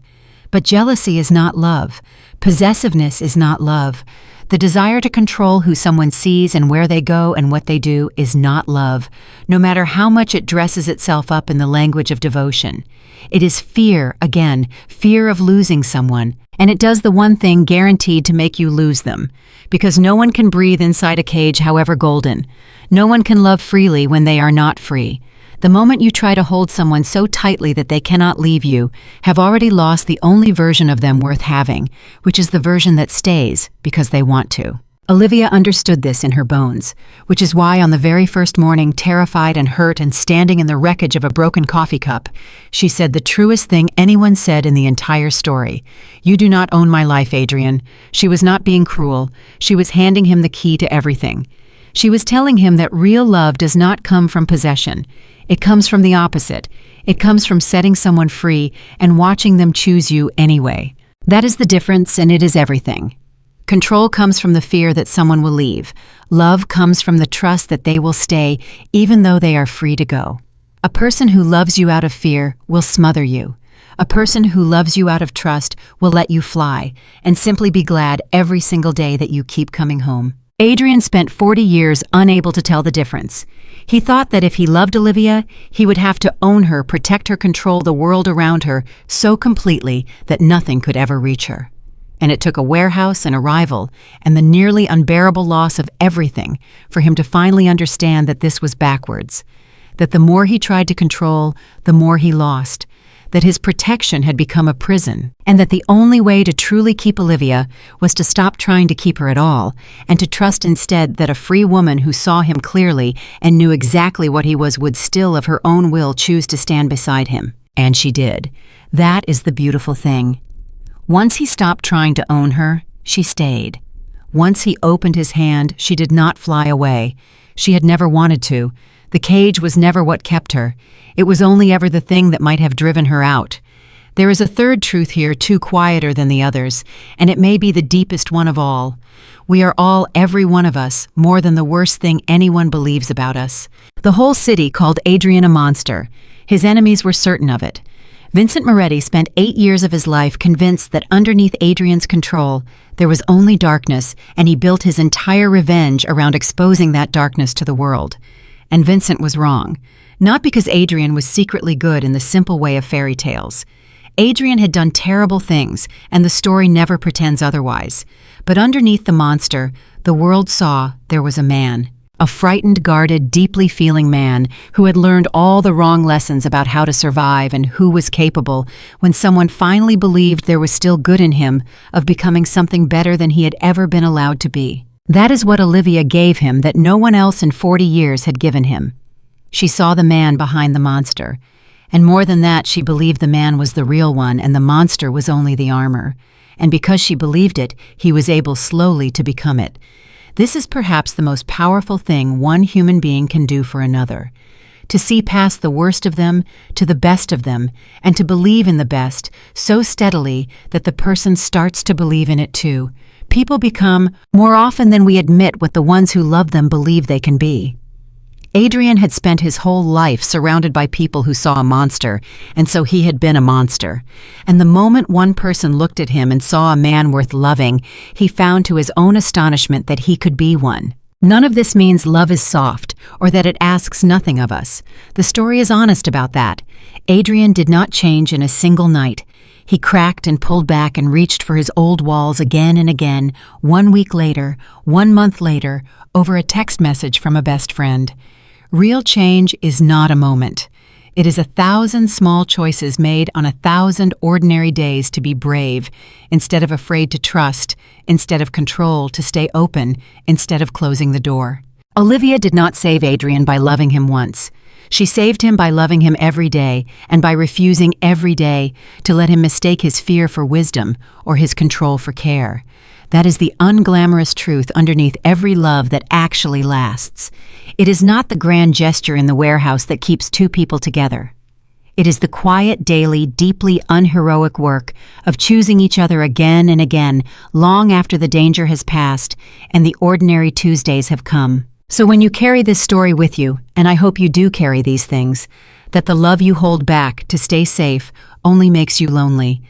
But jealousy is not love. Possessiveness is not love. The desire to control who someone sees and where they go and what they do is not love, no matter how much it dresses itself up in the language of devotion. It is fear, again, fear of losing someone, and it does the one thing guaranteed to make you lose them, because no one can breathe inside a cage, however golden. No one can love freely when they are not free. The moment you try to hold someone so tightly that they cannot leave you, have already lost the only version of them worth having, which is the version that stays because they want to. Olivia understood this in her bones, which is why on the very first morning, terrified and hurt and standing in the wreckage of a broken coffee cup, she said the truest thing anyone said in the entire story. "You do not own my life, Adrian." She was not being cruel. She was handing him the key to everything. She was telling him that real love does not come from possession. It comes from the opposite. It comes from setting someone free and watching them choose you anyway. That is the difference, and it is everything. Control comes from the fear that someone will leave. Love comes from the trust that they will stay, even though they are free to go. A person who loves you out of fear will smother you. A person who loves you out of trust will let you fly, and simply be glad every single day that you keep coming home. Adrian spent 40 years unable to tell the difference. He thought that if he loved Olivia, he would have to own her, protect her, control the world around her so completely that nothing could ever reach her. And it took a warehouse and a rival and the nearly unbearable loss of everything for him to finally understand that this was backwards, that the more he tried to control, the more he lost, that his protection had become a prison, and that the only way to truly keep Olivia was to stop trying to keep her at all, and to trust instead that a free woman who saw him clearly and knew exactly what he was would still of her own will choose to stand beside him. And she did. That is the beautiful thing. Once he stopped trying to own her, she stayed. Once he opened his hand, she did not fly away. She had never wanted to. The cage was never what kept her. It was only ever the thing that might have driven her out. There is a third truth here, too quieter than the others, and it may be the deepest one of all. We are all, every one of us, more than the worst thing anyone believes about us. The whole city called Adrian a monster. His enemies were certain of it. Vincent Moretti spent 8 years of his life convinced that underneath Adrian's control, there was only darkness, and he built his entire revenge around exposing that darkness to the world. And Vincent was wrong. Not because Adrian was secretly good in the simple way of fairy tales. Adrian had done terrible things, and the story never pretends otherwise. But underneath the monster, the world saw there was a man. A frightened, guarded, deeply feeling man who had learned all the wrong lessons about how to survive and who was capable, when someone finally believed there was still good in him, of becoming something better than he had ever been allowed to be. That is what Olivia gave him that no one else in 40 years had given him. She saw the man behind the monster. And more than that, she believed the man was the real one and the monster was only the armor. And because she believed it, he was able slowly to become it. This is perhaps the most powerful thing one human being can do for another. To see past the worst of them to the best of them, and to believe in the best so steadily that the person starts to believe in it too. People become, more often than we admit, what the ones who love them believe they can be. Adrian had spent his whole life surrounded by people who saw a monster, and so he had been a monster. And the moment one person looked at him and saw a man worth loving, he found to his own astonishment that he could be one. None of this means love is soft, or that it asks nothing of us. The story is honest about that. Adrian did not change in a single night. He cracked and pulled back and reached for his old walls again and again, 1 week later, 1 month later, over a text message from a best friend. Real change is not a moment. It is 1,000 small choices made on 1,000 ordinary days to be brave, instead of afraid to trust, instead of control, to stay open, instead of closing the door. Olivia did not save Adrian by loving him once. She saved him by loving him every day, and by refusing every day to let him mistake his fear for wisdom or his control for care. That is the unglamorous truth underneath every love that actually lasts. It is not the grand gesture in the warehouse that keeps two people together. It is the quiet, daily, deeply unheroic work of choosing each other again and again, long after the danger has passed and the ordinary Tuesdays have come. So when you carry this story with you, and I hope you do carry these things, that the love you hold back to stay safe only makes you lonely,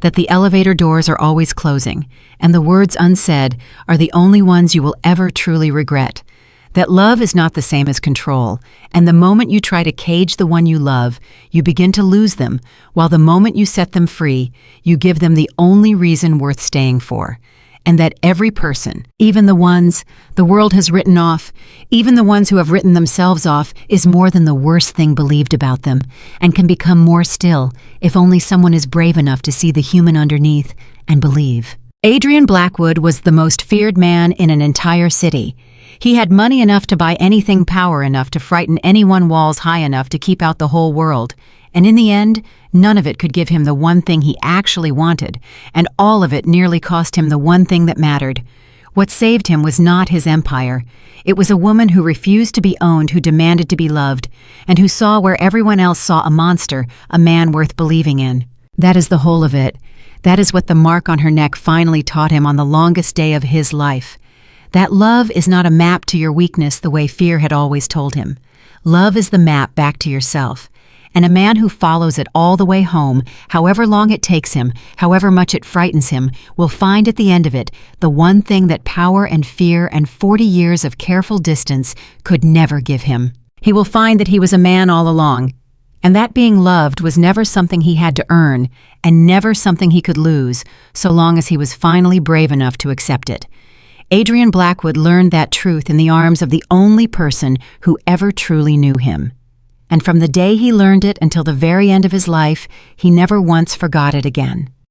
that the elevator doors are always closing, and the words unsaid are the only ones you will ever truly regret, that love is not the same as control, and the moment you try to cage the one you love, you begin to lose them, while the moment you set them free, you give them the only reason worth staying for. And that every person, even the ones the world has written off, even the ones who have written themselves off, is more than the worst thing believed about them, and can become more still if only someone is brave enough to see the human underneath and believe. Adrian Blackwood was the most feared man in an entire city. He had money enough to buy anything, power enough to frighten anyone, walls high enough to keep out the whole world. And in the end, none of it could give him the one thing he actually wanted, and all of it nearly cost him the one thing that mattered. What saved him was not his empire. It was a woman who refused to be owned, who demanded to be loved, and who saw where everyone else saw a monster, a man worth believing in. That is the whole of it. That is what the mark on her neck finally taught him on the longest day of his life. That love is not a map to your weakness the way fear had always told him. Love is the map back to yourself. And a man who follows it all the way home, however long it takes him, however much it frightens him, will find at the end of it the one thing that power and fear and 40 years of careful distance could never give him. He will find that he was a man all along, and that being loved was never something he had to earn, and never something he could lose, so long as he was finally brave enough to accept it. Adrian Blackwood learned that truth in the arms of the only person who ever truly knew him. And from the day he learned it until the very end of his life, he never once forgot it again.